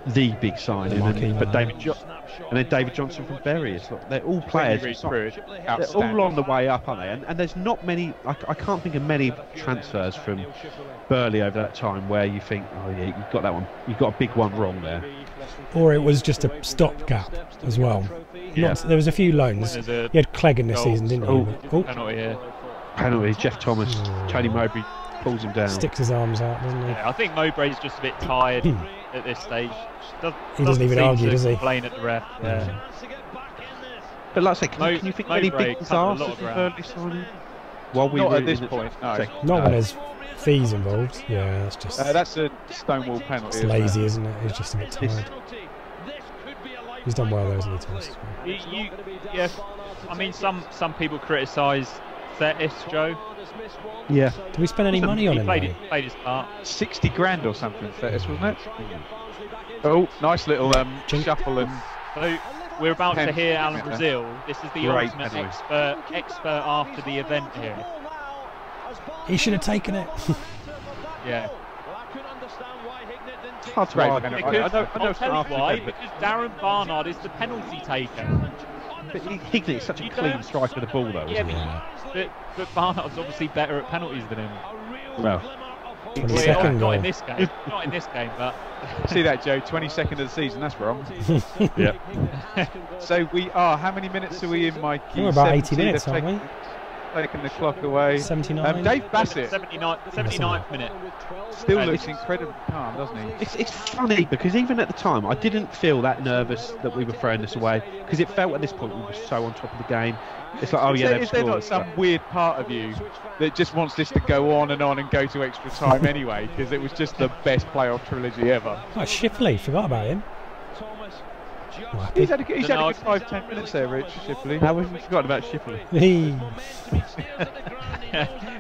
the big signing, but David Johnson from Bury. They're all players. They're all on the way up, aren't they? And there's not many. I can't think of many transfers from Burley over that time where you think, oh yeah, you've got that one. You've got a big one wrong there. Or it was just a stopgap as well. Yeah. There was a few loans. You had Clegg in this season, didn't you? Penalty here. Penalty. Jeff Thomas, Tony Mowbray pulls him down. Sticks his arms out, doesn't he? Yeah, I think Mowbray's just a bit tired at this stage. He doesn't even argue, does he? Complain at the ref. Yeah. But like I say, can you think of any big disasters from Burnley signing? While we Not were at this in point, no. Not when there's fees involved. Yeah, that's just... That's a Stonewall penalty. It's lazy, isn't it? He's just a bit tired. He's done well, though, hasn't he, Thomas? Yeah, I mean, some people criticise Thetis, Joe. Yeah. Did we spend any money on him? He played his part. 60 grand or something, Thetis, wasn't it? Oh, nice little shuffle and... So we're about to hear Alan Brazil. This is the ultimate expert after the event here. He should have taken it. Yeah. It's hard to argue. I'll tell you why, because Darren Barnard is the penalty taker. But Hignett's such a clean strike of the ball, though, isn't he? But Barnard's obviously better at penalties than him. Well, not in this game. Not in this game, but... See that, Joe? 22nd of the season, that's wrong. yeah. So we are, how many minutes are we in, Mikey? We're about 80 minutes, aren't we? taking the clock away. 79. Dave Bassett 79th minute. still looks incredibly calm, doesn't he? It's funny because even at the time I didn't feel that nervous that we were throwing this away, because it felt at this point we were so on top of the game. It's like, oh yeah, they've is there not scored. some weird part of you that just wants this to go on and go to extra time anyway, because it was just the best playoff trilogy ever? Oh, Shipley, forgot about him. He's had a good 5-10 minutes there, Rich. Shipley. How have we forgotten about Shipley?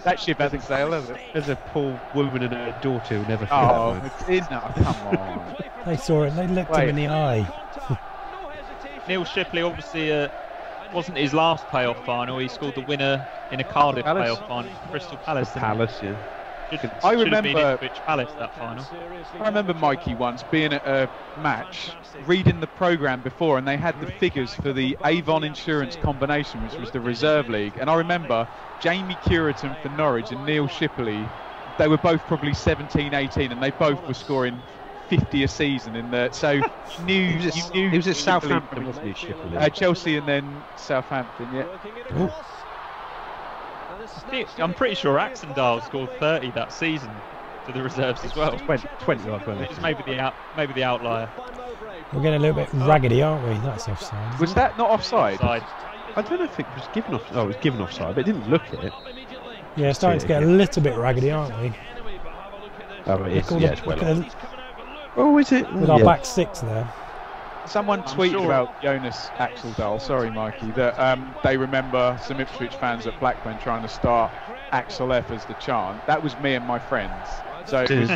That ship hasn't sailed, has it? There's a poor woman and her daughter who never forgot that. Oh, it's not. Come on. They saw it. They looked him in the eye. Neil Shipley obviously wasn't his last playoff final. He scored the winner in a Cardiff playoff final for Crystal Palace. I remember Ipswich Palace that final. I remember Mikey once being at a match, reading the programme before, and they had the figures for the Avon Insurance combination, which was the reserve league. And I remember Jamie Curitan for Norwich and Neil Shipley. They were both probably 17, 18, and they both were scoring 50 a season in the. So you knew He was at Southampton, wasn't he, Shipley? Chelsea and then Southampton. Yeah. Ooh. I'm pretty sure Axendale scored 30 that season for the reserves as well. 20 odd, wasn't Which is it? maybe the outlier. We're getting a little bit raggedy, aren't we? That's offside. Was that not offside? Side. I don't know if it was given off. Oh, it was given offside, but it didn't look at it. Yeah, starting to get a little bit raggedy, aren't we? Oh, it is. Look Yeah, at it's well the- off. Oh, is it? with our back six there. Someone tweeted sure. about Jonas Axeldal, sorry Mikey, that they remember some Ipswich fans at Blackburn trying to start Axel F as the chant. That was me and my friends. So it was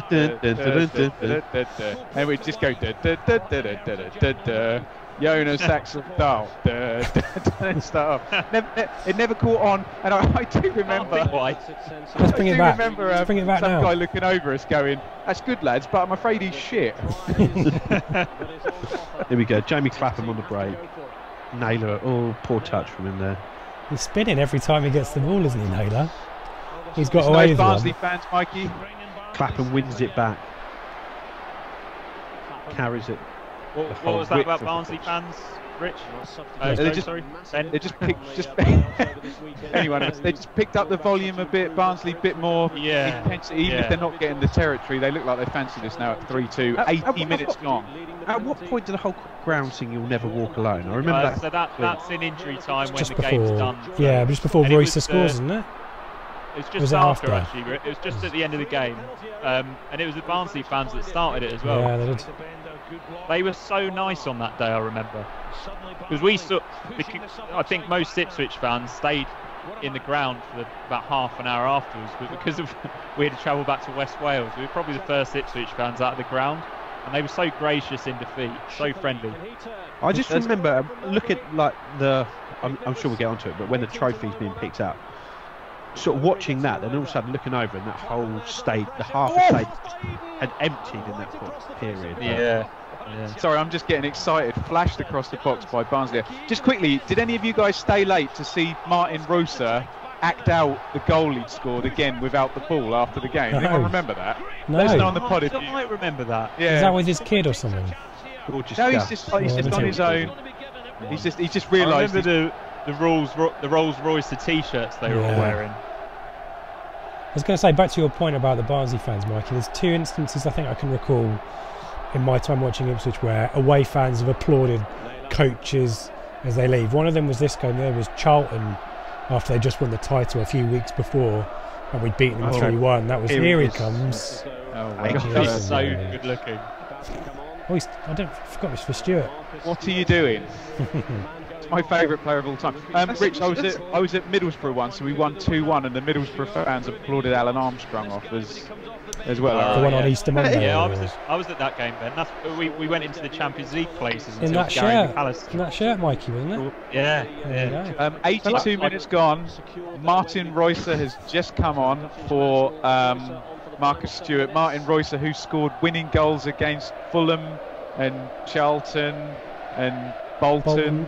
and we'd just go Jonas Axeldal and start off. It never caught on, and I do remember. Let's bring it back. Remember, Let's bring it back some now. guy looking over us going, "That's good, lads, but I'm afraid he's shit." Here we go. Jamie Clapham on the break. Naylor. Oh, poor touch from him there. He's spinning every time he gets the ball, isn't he, Naylor? He's got There's away no with Barnsley one. fans, Mikey. Clapham wins it back. Carries it. What was that about Barnsley fans, Rich? They just picked anyway, they just picked up the volume a bit. Barnsley a bit more intensity. Even if they're not getting the territory, they look like they fancy this now at 3-2. 80 minutes gone. At what point did the whole ground sing "You'll Never Walk Alone"? I remember that. So that's in injury time when Just the game's done. Yeah, just before And Royster scores, isn't it? It was just Was it after, after? actually. It was just at the end of the game, and it was the Barnsley fans that started it as well. Yeah, they did. They were so nice on that day, I remember, because I think most Ipswich fans stayed in the ground for about half an hour afterwards, but because we had to travel back to West Wales, we were probably the first Ipswich fans out of the ground, and they were so gracious in defeat, so friendly. I just remember, look at like I'm sure we'll get onto it, but when the trophy's being picked up, sort of watching that, then all of a sudden looking over, and that whole state, the half a state had emptied in that period. Yeah. Sorry, I'm just getting excited. Flashed across the box by Barnsley. Just quickly, did any of you guys stay late to see Martin Rosa act out the goal he'd scored again without the ball after the game? Anyone remember that? No. Let us know on the pod if I you might remember that. Yeah. Is that with his kid or something? Gorgeous No, he's stuff. just on his own. He's just I realised. remember the Rolls Royce t-shirts they were all wearing. I was going to say, back to your point about the Barnsley fans, Mikey, there's two instances I think I can recall in my time watching Ipswich where away fans have applauded coaches as they leave. One of them was this game, the other was Charlton after they just won the title a few weeks before and we'd beaten them 3-1. That was Here He Comes. Oh my He's God. so good looking. Oh, I forgot this for Stuart. What are you doing? It's my favourite player of all time. Rich, I was at Middlesbrough once, so we won 2-1, and the Middlesbrough fans applauded Alan Armstrong off as well. The one on Easter Monday. Yeah, I was at that game, Ben. We went into the Champions League places in that shirt. In that shirt, Mikey, wasn't it? Yeah. 82 minutes gone. Martin Roycer has just come on for Marcus Stewart. Martin Roycer, who scored winning goals against Fulham and Charlton and Bolton.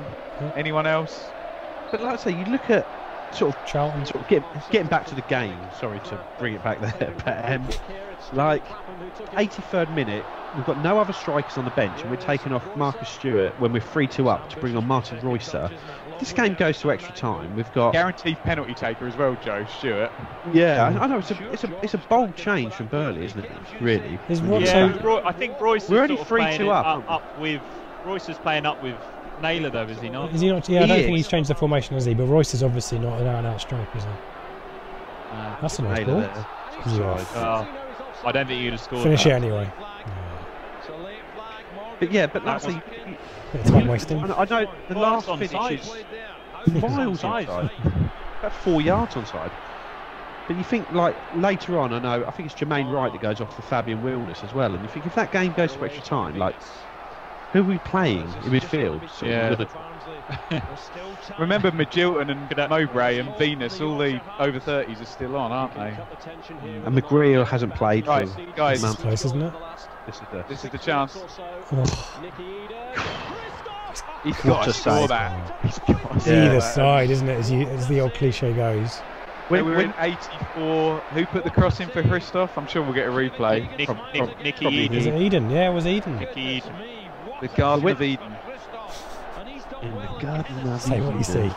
Anyone else? But like I say, you look at sort of getting back to the game. Sorry to bring it back there, but like 83rd minute, we've got no other strikers on the bench, and we're taking off Marcus Stewart when we're 3-2 up to bring on Martin Royster. This game goes to extra time. We've got guaranteed penalty taker as well, Joe Stewart. Yeah, I know it's a bold change from Burley, isn't it? Really. I think Royce. We're only 3-2 up with Royce is playing up with Naylor though, is he not? Is he not? Yeah, I don't think he's changed the formation, has he? But Royce is obviously not an out-and-out striker, is he? That's a nice ball. I don't think you'd have scored. Finish it anyway. But that's a bit of time wasting. I know the last finish is miles onside, about 4 yards onside. But you think, like, later on, I think it's Jermaine Wright that goes off for Fabian Wilness as well. And you think if that game goes to extra time, like, who are we playing in midfield? Remember, Magilton and Mowbray and Venus, all the over 30s are still on, aren't they? And McGreal hasn't played for guys. This is close, isn't it? This is the chance. He's got to score that. Either side, isn't it? As the old cliche goes. We're in 84. Who put the cross in for Christoph? I'm sure we'll get a replay. Nicky Eden. Was it Eden? Yeah, it was Eden. Nicky Eden. The Garden of Eden. In the Garden of Say what you see.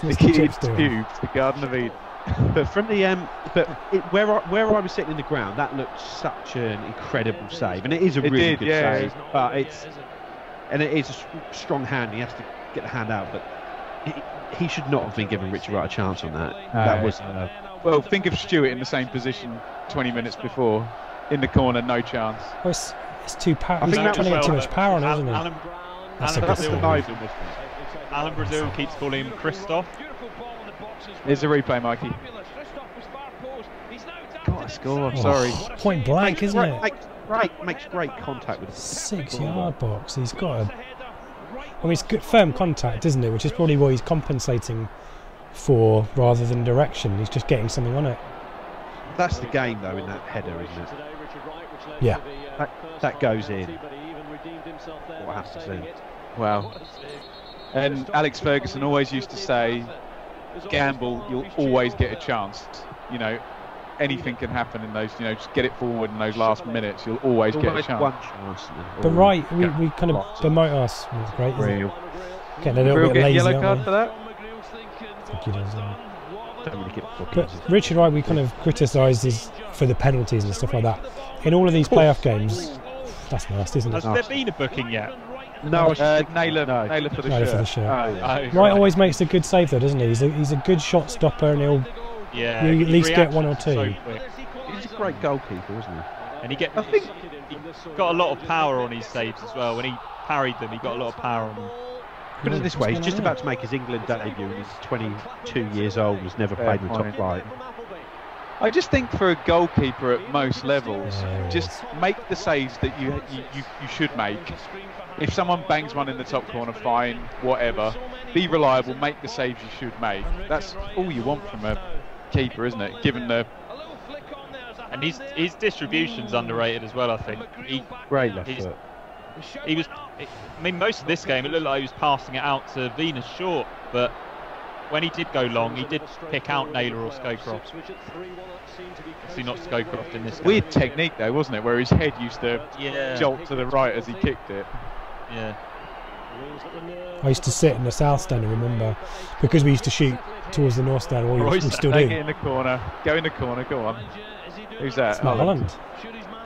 The Garden of Eden. But from the where I was sitting in the ground, that looked such an incredible save, and it is a really good save. But it is a strong hand. He has to get the hand out, but he should not have been giving Richard Wright a chance on that. That was well. Think of Stewart in the same position 20 minutes before, in the corner, no chance. Well, it's too powerful. He's trying to get too much power on it, isn't he? Alan Brazil keeps calling him Christoph. Here's a replay, Mikey. Got a score. Sorry. Point blank, isn't it? Makes great contact with the 6-yard box. He's got a. I mean, it's good, firm contact, isn't it? Which is probably what he's compensating for, rather than direction. He's just getting something on it. That's the game, though, in that header, isn't it? Yeah. That goes in. What happens then? Wow. And Alex Ferguson always used to say, gamble, you'll always get a chance. You know, anything can happen in those, just get it forward in those last minutes, you'll always get a chance. One chance. But we kind of demote us. It's great, isn't it? Getting a little bit lazy, yellow card for that? I think he does, Don't really get but Richard Wright, we kind of criticised for the penalties and stuff like that. In all of these playoff games, that's nasty, isn't it? Has there been a booking yet? No, Naylor for the shirt. Wright always makes a good save though, doesn't he? He's a good shot stopper, and he'll at least get one or two. So he's a great goalkeeper, isn't he? And he got a lot of power on his saves as well. When he parried them, he got a lot of power on them. Put it this way, he's just about to make his England debut, and he's 22 years old, and has never played in the top flight. I just think for a goalkeeper at most levels, just make the saves that you should make. If someone bangs one in the top corner, fine, whatever. Be reliable, make the saves you should make. That's all you want from a keeper, isn't it? Given the... And his distribution's underrated as well, I think. Great left foot. Most of this game, it looked like he was passing it out to Venus short, but when he did go long, he did pick out Naylor or Scowcroft. Obviously not Scowcroft in this game. Weird technique though, wasn't it? Where his head used to jolt to the right as he kicked it. Yeah. I used to sit in the south stand, I remember, because we used to shoot towards the north stand. We still do. Get in the corner. Go in the corner. Go on. Who's that? It's Matt Holland.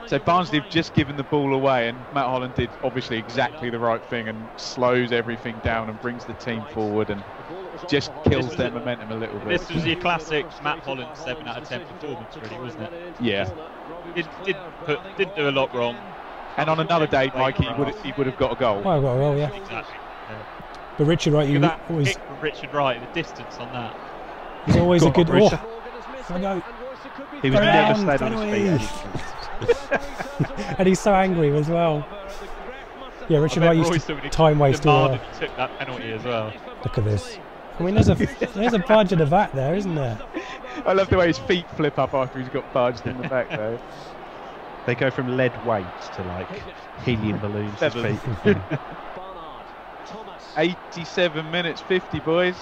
So Barnsley have just given the ball away, and Matt Holland did obviously exactly the right thing and slows everything down and brings the team forward and just kills their momentum a little bit. This was your classic Matt Holland 7 out of 10 performance, really, wasn't it? Yeah. Didn't do a lot wrong. And on another day, Mikey, he would have got a goal. Oh, I got a goal, yeah. Exactly. Yeah. But Richard Wright, you always kick from Richard Wright, the distance on that. He's always a good. He was never stayed on his feet. And he's so angry as well. Yeah, Richard Wright used to time waste all. He took that penalty as well. Look at this. I mean, there's a budge in the back there, isn't there? I love the way his feet flip up after he's got budged in the back, though. They go from lead weights to like helium balloons. 87 minutes 50, boys.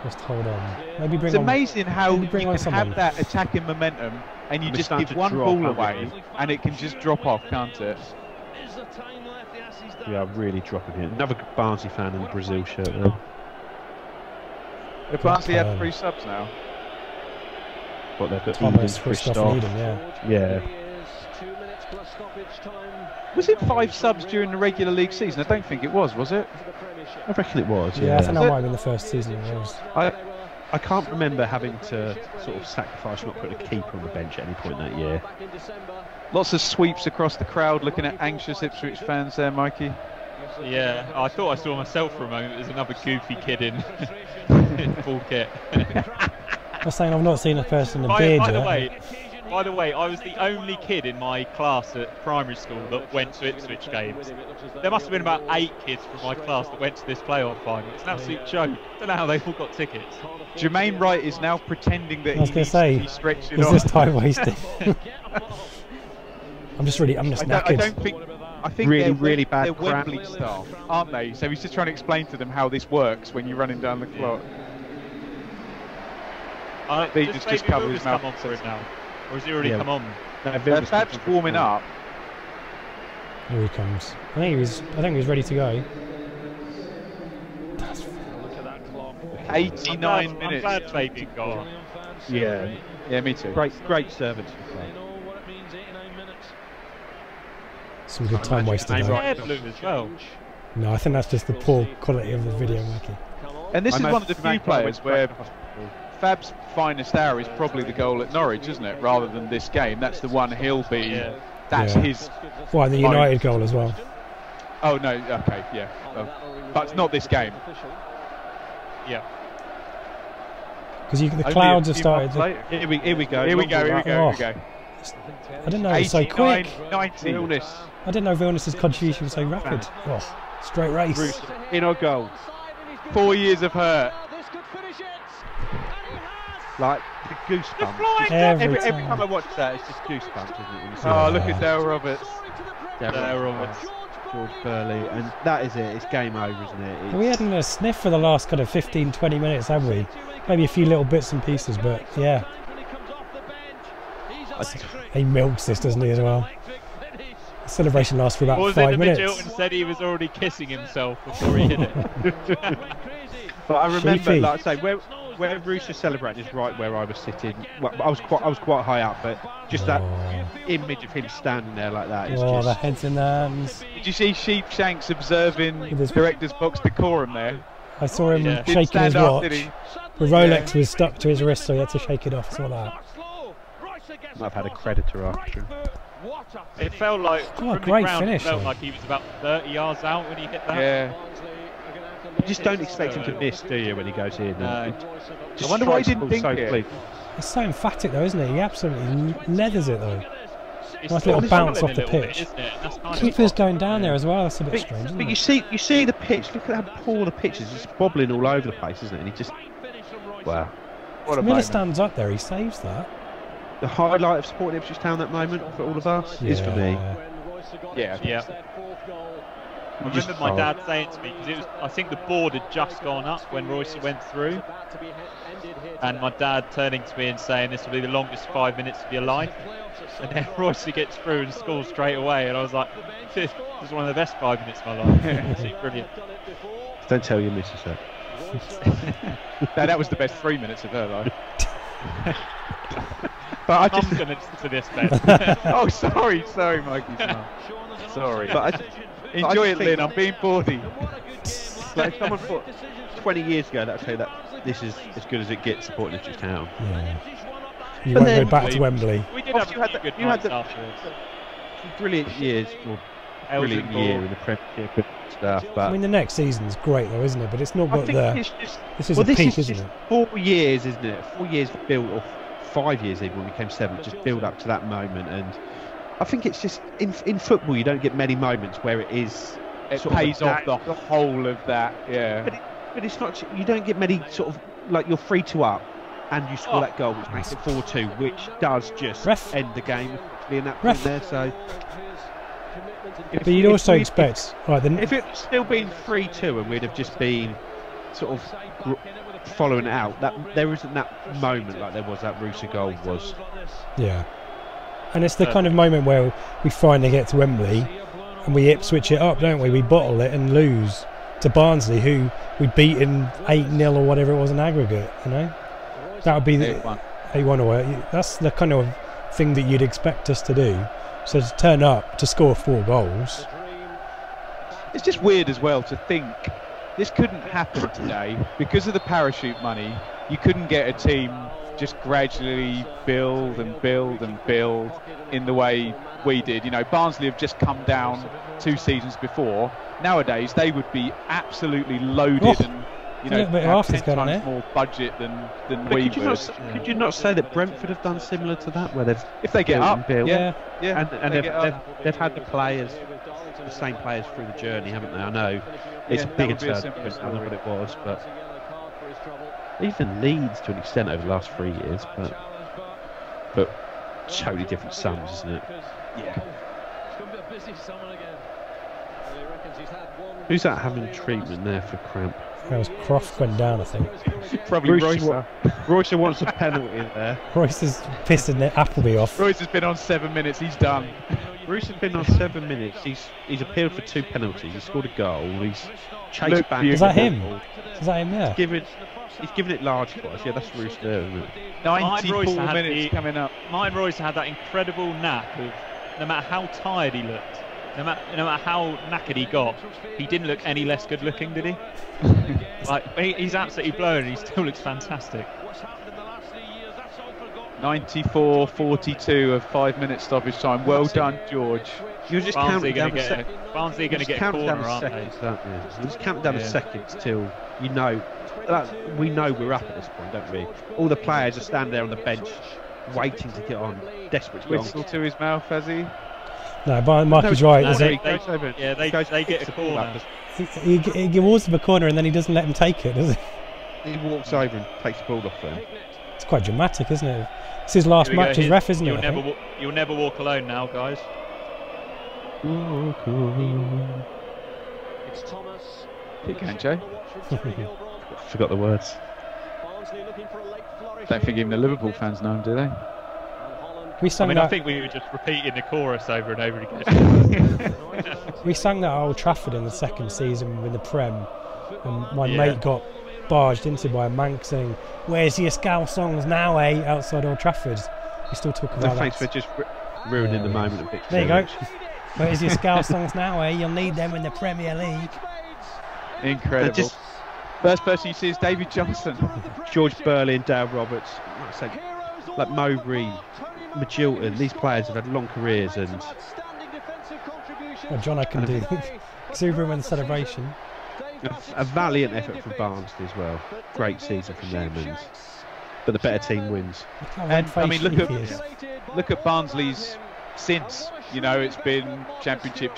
Just hold on. Maybe bring It's on. amazing how you bring on can someone. have that attacking momentum and you And just start give to one drop, ball haven't away we? and it can just drop off, can't it? We are really dropping here. Another Barnsley fan in the Brazil shirt there. The Barnsley have 3 subs now. What they've got Thomas, Eden, Christoph, Christoph. and Eden, yeah. Yeah. Was it 5 subs during the regular league season? I don't think it was it? I reckon it was. Yeah, Yeah. I think that might have been the first season it was. I can't remember having to sort of sacrifice not putting a keeper on the bench at any point that year. Lots of sweeps across the crowd, looking at anxious Ipswich fans there, Mikey. Yeah, I thought I saw myself for a moment. There's another goofy kid in, in full kit. I'm saying I've not seen a person in a beard yet. By the way, I was the only kid in my class at primary school that went to Ipswich games. There must have been about 8 kids from my class that went to this playoff final. It's an absolute joke. I don't know how they've all got tickets. Jermaine Wright is now pretending that I was going to say, stretched it is on. this time wasted? I'm just knackered. I think really bad they're crap. Wembley staff, aren't they? So he's just trying to explain to them how this works when you're running down the clock. Does just cover his mouth. Come on for it now, or has he already come on? No, Fab's warming up. Here he comes. I think he was ready to go. 89 minutes. I'm glad Fabian got on. Yeah. Yeah, me too. Great servants for club. Some good time wasted His though. hair blue as well. No, I think that's just the poor quality of the video, Mikey. And this is one of the few players where Fab's finest hour is probably the goal at Norwich, isn't it? Rather than this game. That's the one he'll be. Yeah. That's his. Why, the United goal as well? Oh, no, okay, yeah. But it's not this game. Yeah. Because the clouds have started. Here we go. Here we go. I didn't know it was so quick. 90. I didn't know Vilnius' contribution was so rapid. Oh, straight race. In our goal. 4 years of hurt. Like the goosebumps. Every Every time. time I watch that, it's just goosebumps, isn't it? When you see Oh, that. look at Dale Roberts. Dale Roberts. George Burley, and that is it. It's game over, isn't it? We hadn't a sniff for the last kind of 15-20 minutes, have we? Maybe a few little bits and pieces, but yeah. He milks this, doesn't he, as well? The celebration lasts for about 5 minutes. Midfield said he was already kissing himself before he hit it. But I remember, Sheepy. like I say, where Bruce was celebrating is right where I was sitting. Well, I was quite high up, but just that image of him standing there like that is Oh, the just. heads in the hands. Did you see Sheepshanks observing director's box decorum there? I saw him Yeah. shaking his Stand up, watch. did he? The Rolex was stuck to his wrist, so he had to shake it off. I saw that. Might have had a creditor after him. It felt like Oh, from the great ground, finish, it felt though. like he was about 30 yards out when he hit that. Yeah. You just don't expect him to miss, do you, when he goes in? No. I wonder why he didn't think it. clean. He's so emphatic, though, isn't he? He absolutely leathers it, though. It's Nice little sort of bounce swelling off the a little bit, pitch. isn't it? That's kind of Keeper's fun. going down there as well. That's a bit strange, isn't But it? you see the pitch. Look at how poor the pitch is. It's bobbling all over the place, isn't it? And he just, wow. What a Miller moment. stands up there. He saves that. The highlight of supporting Ipswich Town that moment for all of us is for me. Yeah. Yeah. I remember my dad saying to me, because I think the board had just gone up when Royce went through, and my dad turning to me and saying this will be the longest 5 minutes of your life, and then Royce gets through and scores straight away, and I was like, this is one of the best 5 minutes of my life. It's brilliant. Don't tell your missus that. No, that was the best 3 minutes of her life. But I I'm just, going to listen to this, Ben. Oh, sorry, Mikey's mum. Sorry. but Enjoy it, think- Lynn. I'm being bawdy. like if someone thought 20 years ago, that'd say that this is as good as it gets supporting Ipswich Town. Yeah. You But won't then- go back to Wembley. We did have Obviously a few good you had nights the- afterwards. Brilliant years, or brilliant Elgin year Ball. in the Premiership and stuff. But I mean, the next season's great, though, isn't it? But it's not I got think the. it's just. This is Well, a this peak, is isn't just it? 4 years, isn't it? 4 years built, or 5 years even when we came seventh. Just build up to that moment, and I think it's just in football you don't get many moments where it is. It sort of pays off the whole of that, yeah. But it's not. You don't get many sort of like you're 3-2 up, and you score that goal which makes it 4-2, which does just end the game in that point there. So. But you'd also expect. Right, then. If it still been 3-2 and we'd have just been sort of following it out. That there isn't that moment like there was that Rooster goal was. Yeah. And it's the kind of moment where we finally get to Wembley and we Ipswich it up, don't we? We bottle it and lose to Barnsley, who we'd beaten 8-0 or whatever it was in aggregate, you know? That would be the 8-1 or that's the kind of thing that you'd expect us to do. So to turn up to score 4 goals. It's just weird as well to think this couldn't happen today because of the parachute money. You couldn't get a team just gradually build and build and build in the way we did. You know, Barnsley have just come down 2 seasons before. Nowadays they would be absolutely loaded and, you know, have 10 times more budget than we would. Could you not say that Brentford have done similar to that, where they've if they get up, built, yeah, and they've had the players, the same players through the journey, haven't they? I know it's a bigger turnaround than what it was, but even Leeds to an extent over the last 3 years, but totally different sums, isn't it? Yeah. Who's that having treatment there for cramp? That was Croft went down, I think. Probably Royce. Royce wants a penalty in there. Royce is pissing Appleby off. Royce has been on 7 minutes. He's done. Royce has been on 7 minutes. He's appealed for 2 penalties. He's scored a goal. He's chased back. Is that him? Is that him? Yeah. He's given it large twice. Yeah, that's Royce there, isn't it? 94 minutes coming up. Martin Royce had that incredible knack of, no matter how tired he looked, no matter how knackered he got, he didn't look any less good looking, did he? Like, he's absolutely blown and he still looks fantastic. 94-42 of 5 minutes stoppage time. Well done, George. You're just Barnsley counting down Barnsley are going to get a corner, aren't they? You just count down the seconds till you know. We know we're up at this point, don't we? All the players are standing there on the bench, waiting to get on, desperate to get on. Whistle to his mouth, has he? No, Mikey's right. They get a corner. He gives him a corner and then he doesn't let him take it, does he? He walks over and takes the ball off them. It's quite dramatic, isn't it? It's his last match as ref, isn't it? You'll never walk alone now, guys. It's Thomas. Keep going, Joe. Forgot the words. Don't think even the Liverpool fans know him, do they? I think we were just repeating the chorus over and over again. We sang that at Old Trafford in the 2nd season with the Prem, and my mate got barged into by a Manx saying, "Where's your scout songs now, eh?" outside Old Trafford. We still talk about that. Thanks for just ruining the moment of victory. There you go. Where's your scout songs now, eh? You'll need them in the Premier League. Incredible. First person you see is David Johnson. George Burley and Dale Roberts, like Mowbray, Magilton, these players have had long careers, and John, I can do exuberant celebration. A valiant effort from Barnsley as well. Great season from them, but the better team wins. And I mean, look at Barnsley's since. You know, it's been Championship,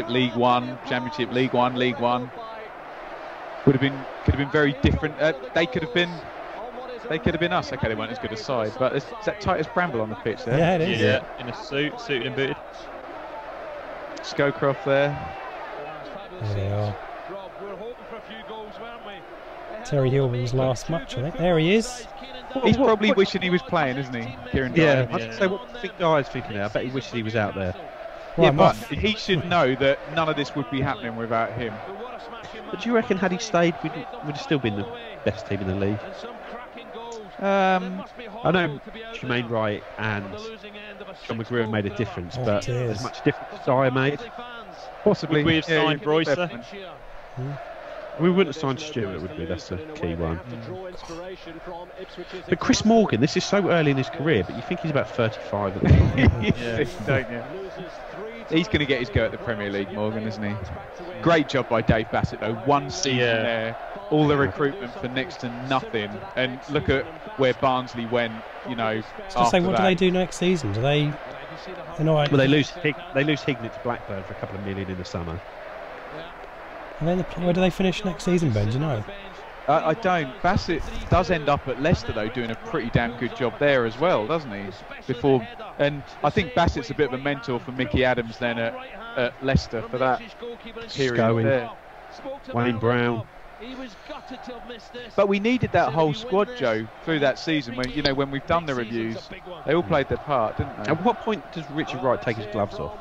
League One, Championship, League One, League One. Could have been very different. They could have been us. Okay, they weren't as good a side, but is that Titus Bramble on the pitch there? Yeah, it is. Yeah, in a suited and booted. Scowcroft there. There they are. Terry Hilburn's last match, I think. There he is. He's probably wishing he was playing, isn't he? Kieran yeah, I'd say what the guy's thinking there. I bet he wishes he was out there. Yeah, but he should know that none of this would be happening without him. But do you reckon had he stayed, we'd have still been the best team in the league? I know Jermaine Wright and John McGrew made a difference, but as much difference as I made. Possibly. Would we have signed Royce? We wouldn't have signed Stewart, would we? That's the key one. But Chris Morgan, this is so early in his career, but you think he's about 35 at the moment. Don't you? He's going to get his go at the Premier League, Morgan, isn't he? Great job by Dave Bassett, though. One season there, all the recruitment for next to nothing, and look at where Barnsley went. You know, what do they do next season? Do they? Well, they lose Hignett to Blackburn for a couple of million in the summer. And then where do they finish next season, Ben? Do you know? I don't. Bassett does end up at Leicester, though, doing a pretty damn good job there as well, doesn't he? And I think Bassett's a bit of a mentor for Mickey Adams then at Leicester for that period there. Wayne Brown. But we needed that whole squad, Joe, through that season. When when we've done the reviews, they all played their part, didn't they? At what point does Richard Wright take his gloves off?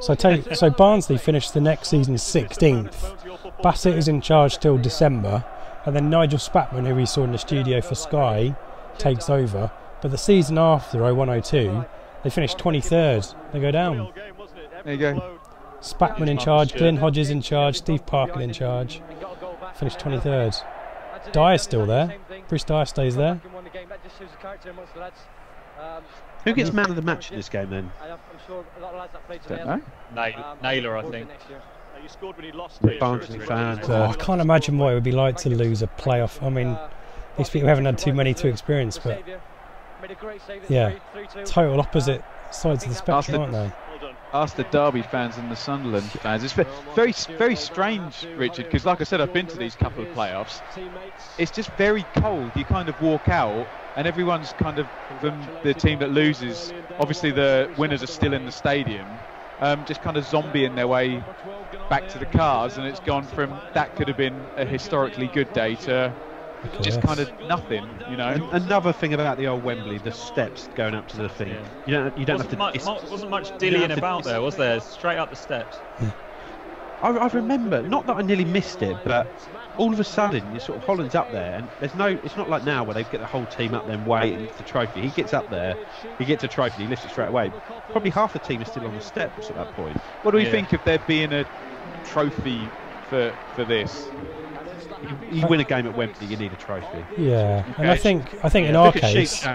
So Barnsley finished the next season 16th. Bassett is in charge till December, and then Nigel Spatman, who we saw in the studio for Sky, takes over. But the season after 01-02, they finished 23rd. They go down. There you go. Spatman in charge, Glyn Hodges in charge, Steve Parker in charge. Finished 23rd. Dyer's still there. Bruce Dyer stays there. Who gets man of the match in this game then? Don't know. Naylor, I think. Barnsley fans. I can't imagine what it would be like to lose a playoff. I mean, these people haven't had too many to experience, but yeah, total opposite sides of the spectrum, aren't they? Ask the Derby fans and the Sunderland fans. It's very, very strange, Richard, because like I said, I've been to these couple of playoffs. It's just very cold. You kind of walk out and everyone's kind of, from the team that loses, obviously the winners are still in the stadium, just kind of zombieing their way back to the cars, and it's gone from that could have been a historically good day to just kind of nothing, Another thing about the old Wembley, the steps going up to the thing. Yeah. You don't have to. Wasn't much dillying about there, was there? Straight up the steps. I remember, not that I nearly missed it, but all of a sudden, Holland's up there, and there's no. It's not like now where they get the whole team up there and waiting for the trophy. He gets up there, he gets a trophy, he lifts it straight away. Probably half the team is still on the steps at that point. What do we think of there being a trophy for this? You win a game at Wembley, you need a trophy. Yeah, okay. And I think in our case,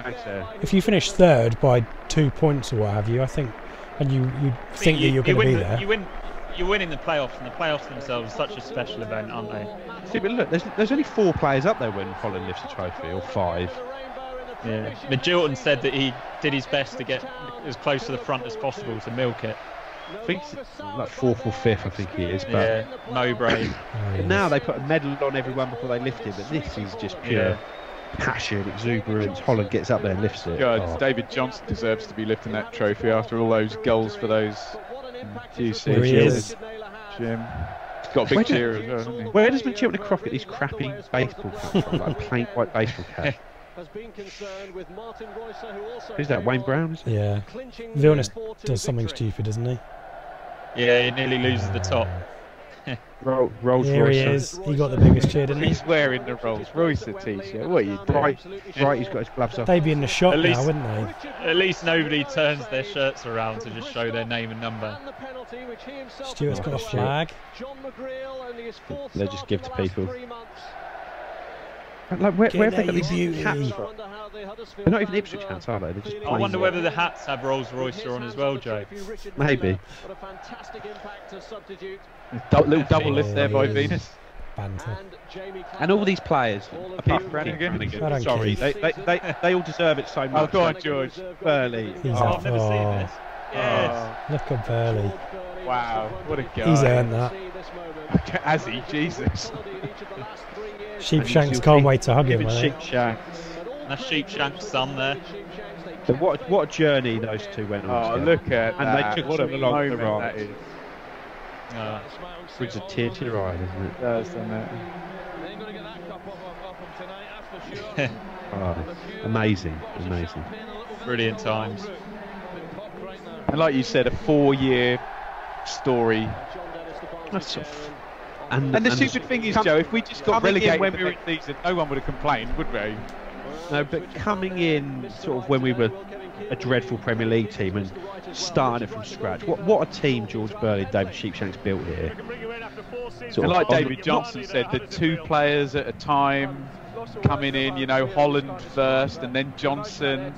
if you finish third by 2 points or what have you, I think, and you think that you're going to be there. You win in the playoffs, and the playoffs themselves are such a special event, aren't they? See, but look, there's only 4 players up there when Holland lifts a trophy, or 5. Yeah. Magilton said that he did his best to get as close to the front as possible to milk it. I think it's like 4th or 5th, I think he is. But yeah, Mowbray. But now they put a medal on everyone before they lift it, but this is just pure passion, exuberance. Holland gets up there and lifts it. God, David Johnson deserves to be lifting that trophy after all those goals for those QC. There he is. Jim. He's got a big cheer as well, hasn't he? Where does Magilton Croft get these crappy baseball caps from? Like a plain white baseball cap. Who's that, Wayne Brown? Yeah. Vilnius does something stupid, doesn't he? Yeah, he nearly loses the top. Rolls Here Royce. he is. He got the biggest cheer, didn't he? He's wearing the Rolls Royce t-shirt. What are you doing? Right, he's got his gloves off. They'd be in the shop now, wouldn't they? At least nobody turns their shirts around to just show their name and number. Stuart's got a flag. They just give to people. Like, where have they got these hats from? They're not even Ipswich hats, are they? They're just I wonder whether the hats have Rolls Royce on as well, Joe. Maybe. Little double lift there by Venus. Banter. And all these players, apart from Brannigan. Sorry, they all deserve it so much. Oh, go on, George. Burley. I've never seen this. Yes. Look at Burley. Wow, what a guy. He's earned that. Has he? Jesus. Sheepshanks can't wait to hug him, Sheepshanks. That's Sheepshanks' son there. So what a journey those two went on. Oh, look at and that. they took What a along the moment ride. that is. Brings a tear to your eye, doesn't it? Does, doesn't it? Amazing. Brilliant times. And like you said, a 4-year story. And the stupid thing is, Joe, if we just got relegated when we were in season, no one would have complained, would we? No, but coming in sort of when we were a dreadful Premier League team and starting it from scratch, what a team George Burley, David Sheepshanks built here. And like David Johnson said, the 2 players at a time coming in, Holland first and then Johnson,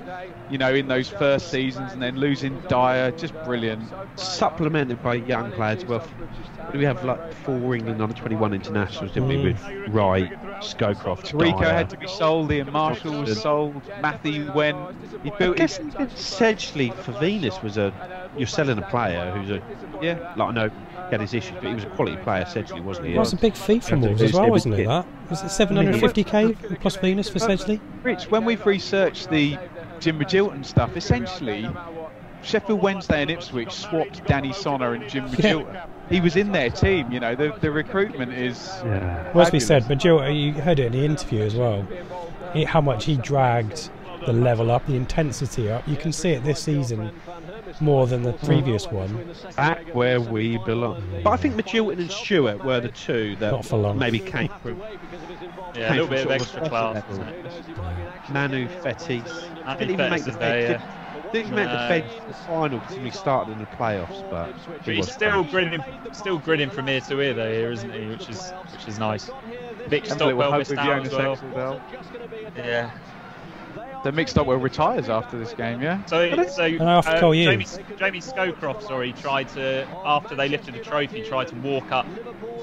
in those first seasons, and then losing Dyer, just brilliant. Supplemented by young players. Well, we have like 4 England under-21 internationals, didn't we? With Wright, Scowcroft, Rico had to be sold, Ian Marshall was sold, Matthew went. He built. Sedgley for Venus was you're selling a player who's like I know he had his issues, but he was a quality player. Sedgley, wasn't he? Well, it's a big fee from Wolves as well, wasn't it? That was it 750k plus Venus for Sedgley. Rich, when we've researched the Jim Magilton stuff, essentially Sheffield Wednesday and Ipswich swapped Danny Sonner and Jim Magilton. He was in their team, you know. The recruitment is. Yeah. Well, as we said, Magilton, you heard it in the interview as well. How much he dragged the level up, the intensity up. You can see it this season more than the previous one. Back where we belong. But I think Magilton and Stewart were the two that maybe came from. Yeah, a little bit of extra class. Manu Fetis. Didn't even make the bed. Didn't make the bed for the final because he started in the playoffs, but he's still grinning from ear to ear though, here, isn't he? Which is nice. Vic Stockwell missed out as well. Yeah. So Mick Stockwell retires after this game, yeah? So Jamie Scowcroft, tried to, after they lifted the trophy, tried to walk up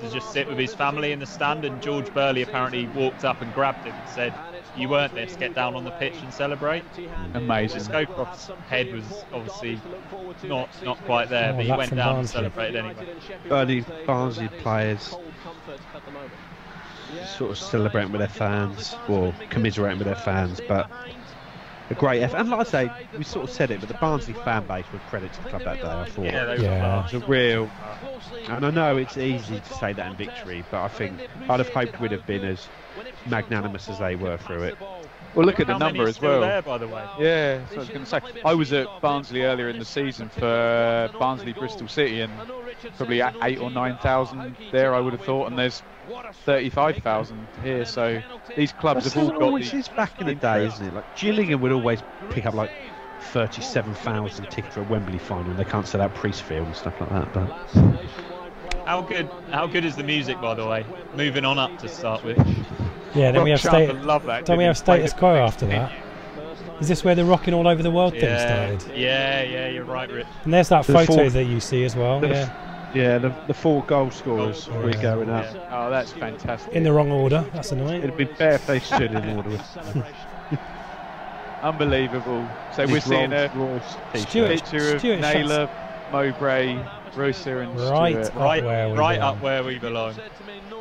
to just sit with his family in the stand, and George Burley apparently walked up and grabbed him and said, "You earned this, get down on the pitch and celebrate." Amazing. Scowcroft's head was obviously not quite there, but he went down and celebrated anyway. Early Barnsley players sort of celebrating with their fans, or commiserating with their fans, but a great effort. And like I say, we sort of said it, but the Barnsley fan base were credit to the club that day, I thought. Yeah, it was a real. And I know it's easy to say that in victory, but I think I'd have hoped we'd have been as magnanimous as they were through it. Well, look at the number as well. There, by the way. Yeah, that's what I was going to say. I was at Barnsley earlier in the season for Barnsley Bristol City, and probably 8,000 or 9,000 there, I would have thought, and there's 35,000 here. So these clubs have all got. Which is back in the day, isn't it? Like Gillingham would always pick up like 37,000 tickets for a Wembley final. They can't sell out Priestfield and stuff like that. But how good is the music, by the way? Moving on up to start with. Yeah, then we have status quo after that. Is this where the rocking all over the world thing started? Yeah, you're right, Rich. And there's that photo that you see as well. Yeah, the 4 goal scorers were going up. Oh, that's fantastic. In the wrong order. That's annoying. It'd be fair if they stood in order. Unbelievable. So we're seeing a picture of Naylor, Mowbray, Rosa and Stewart. Right up where we belong.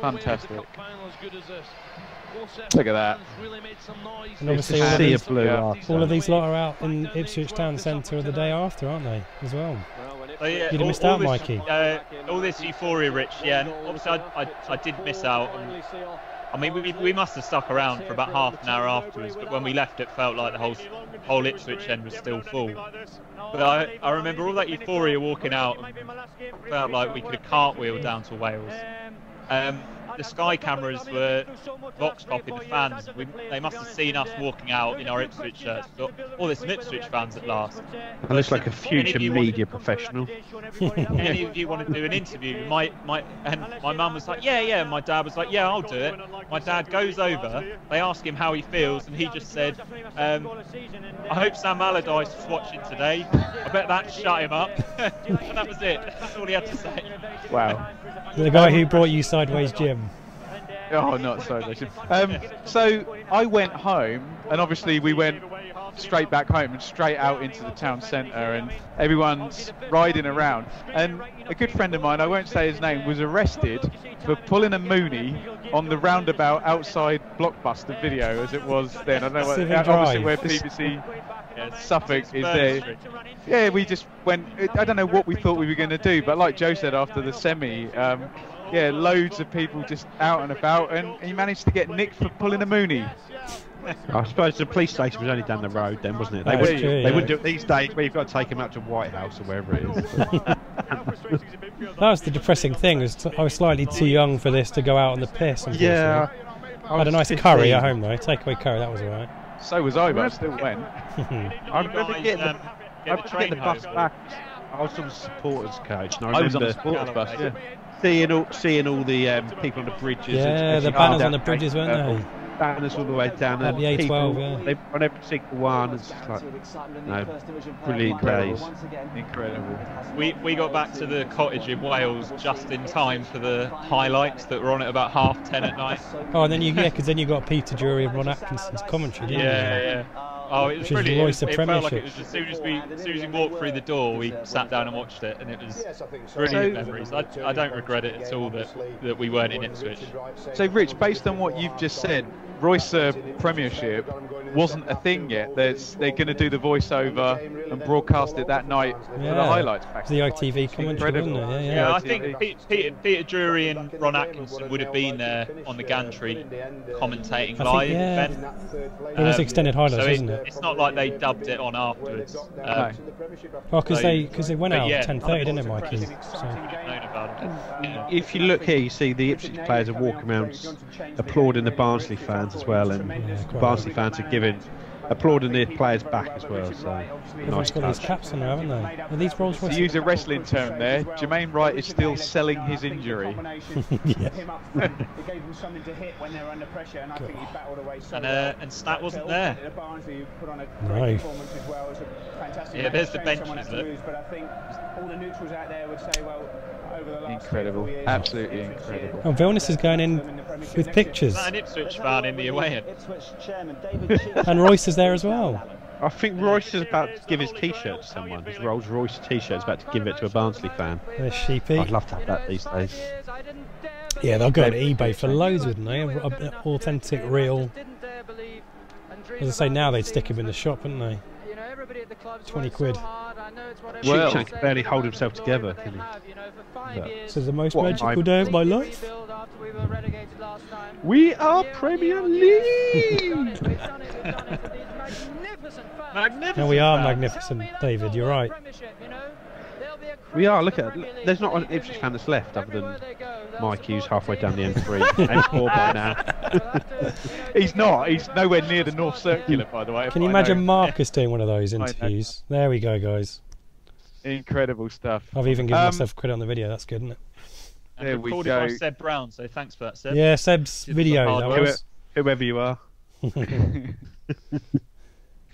Fantastic. Look at that. And obviously all of these lot are out in Ipswich Town Centre the day after, aren't they, as well? So yeah, you'd have missed out, Mikey. All this euphoria, Rich. Yeah, and obviously I did miss out. And, I mean, we must have stuck around for about half an hour afterwards, but when we left, it felt like the whole Ipswich end was still full. But I remember all that euphoria walking out, and felt like we could have cartwheeled down to Wales. The Sky cameras were vox popping the fans. They must have seen us walking out in our Ipswich shirts. But all this Ipswich fans at last. I look like a future media professional. Any of you want to do an interview? My mum was like, yeah. And my dad was like, yeah, I'll do it. My dad goes over. They ask him how he feels, and he just said, I hope Sam Allardyce is watching today. I bet that shut him up. And that was it. That's all he had to say. Wow. The guy who brought you Sideways Jim. Oh, not Sideways Jim. So I went home, and obviously we went straight back home and straight out into the town centre, and everyone's riding around. And a good friend of mine, I won't say his name, was arrested for pulling a moonie on the roundabout outside Blockbuster Video, as it was then. I don't know what, obviously where BBC Suffolk is there. Yeah, we just went. I don't know what we thought we were going to do, but like Joe said after the semi, yeah, loads of people just out and about, and he managed to get nicked for pulling a moonie. I suppose the police station was only down the road then, wasn't it? They wouldn't do it these days, where you've got to take him out to White House or wherever it is. That was the depressing thing. I was slightly too young for this to go out on the piss. Yeah. I had a nice curry at home though. Takeaway curry, that was alright. So was I, but I still went. I remember getting the bus back. I was on the supporters coach. And I was on the supporters bus. Yeah. Seeing all the people on the bridges. Yeah, the banners on the bridges, weren't they? Banners all the way down. At the A12, They on every single one. It's just like, brilliant days. Incredible. We got back to the cottage in Wales just in time for the highlights that were on at about 10:30 at night. Oh, and then because then you got Peter Drury and Ron Atkinson's commentary, didn't you? Yeah. Oh, it was Which is brilliant. Royce, the It felt like Premiership. it was as soon as we walked through the door, we sat down and watched it, and it was brilliant memories. I don't regret it at all that we weren't in Ipswich. So, Rich, based on what you've just said, Royce Premiership wasn't a thing yet. They're going to do the voiceover and broadcast it that night for the highlights package. The ITV commentary, wasn't it? Yeah, I think Peter Drury and Ron Atkinson would have been there on the gantry commentating live. Ben. It was extended highlights, so wasn't it? It's not like they dubbed it on afterwards. No. Well, because they went out at 10:30, didn't it, Mikey? So. If you look here, you see the Ipswich players are walking around applauding the Barnsley fans as well, and Barnsley fans are applauding the players back as well. So Everyone's got these caps on there, haven't they? Are these Rolls Royces? To use a wrestling term there, Jermaine Wright is still selling his injury. And Stat wasn't there. No. Yeah, there's the benches. Incredible, absolutely incredible. Oh, Vilnius is going in with pictures. An Ipswich fan in the away end. And Royce is there as well. I think Royce is about to give his T-shirt to someone. His Rolls Royce T-shirt is about to give it to a Barnsley fan. There's Sheepy. I'd love to have that these days. Yeah, they'll go on eBay for loads, wouldn't they? Authentic, real. As I say, now they'd stick him in the shop, wouldn't they? 20 quid. Sheepshank can barely hold himself together, can he? This is the most magical day of my life. We are Premier League! Magnificent. No, we are magnificent, David, you're right. We are, look at it. There's not an Ipswich fan that's left other than Mikey, who's halfway down the M3. M4 by now. He's not. He's nowhere near the North Circular, by the way. Can you imagine Marcus doing one of those interviews? There we go, guys. Incredible stuff. I've even given myself credit on the video. That's good, isn't it? And there recorded by Seb Brown, so thanks for that, Seb. Yeah, Seb's video. That was. Whoever you are. Do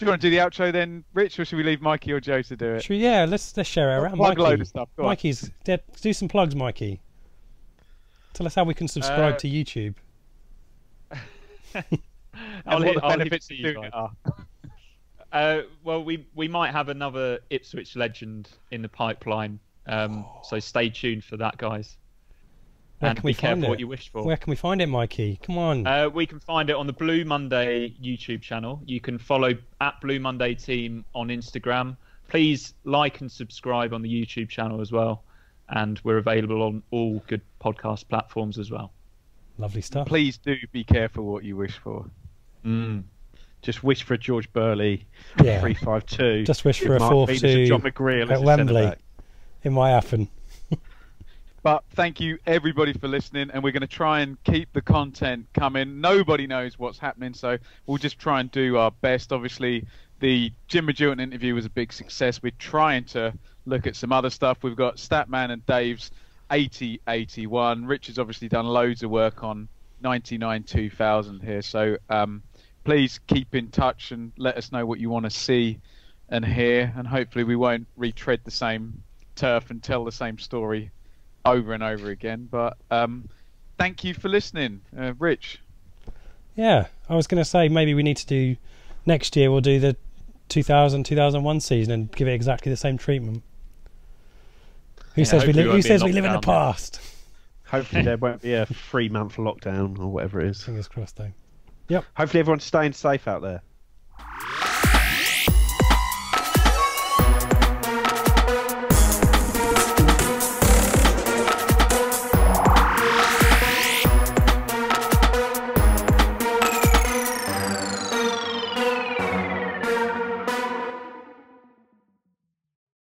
you want to do the outro then, Rich, or should we leave Mikey or Joe to do it? Yeah, let's share it around. Plug a load of stuff. Mikey's do some plugs, Mikey. Tell us how we can subscribe to YouTube. And what the benefits of doing it are. Well, we might have another Ipswich legend in the pipeline, so stay tuned for that, guys. Where and can we be careful find it? what you wish for. Where can we find it, Mikey? Come on. We can find it on the Blue Monday YouTube channel. You can follow at Blue Monday Team on Instagram. Please like and subscribe on the YouTube channel as well. And we're available on all good podcast platforms as well. Lovely stuff. Please do be careful what you wish for. Just wish for a George Burley 3-5-2. Just wish for a 4-2 at Wembley. It might happen. But thank you everybody for listening, and we're going to try and keep the content coming. Nobody knows what's happening, so we'll just try and do our best. Obviously, the Jim Majewton interview was a big success. We're trying to look at some other stuff. We've got Statman and Dave's 80-81. Richard's obviously done loads of work on 99-2000 here, so please keep in touch and let us know what you want to see and hear, and hopefully we won't retread the same turf and tell the same story over and over again. But thank you for listening, Rich. Yeah, I was going to say maybe we need to do next year. We'll do the 2000-2001 season and give it exactly the same treatment. Who says we live in the past? Hopefully there won't be a 3-month lockdown or whatever it is. Fingers crossed, though. Yep. Hopefully everyone's staying safe out there.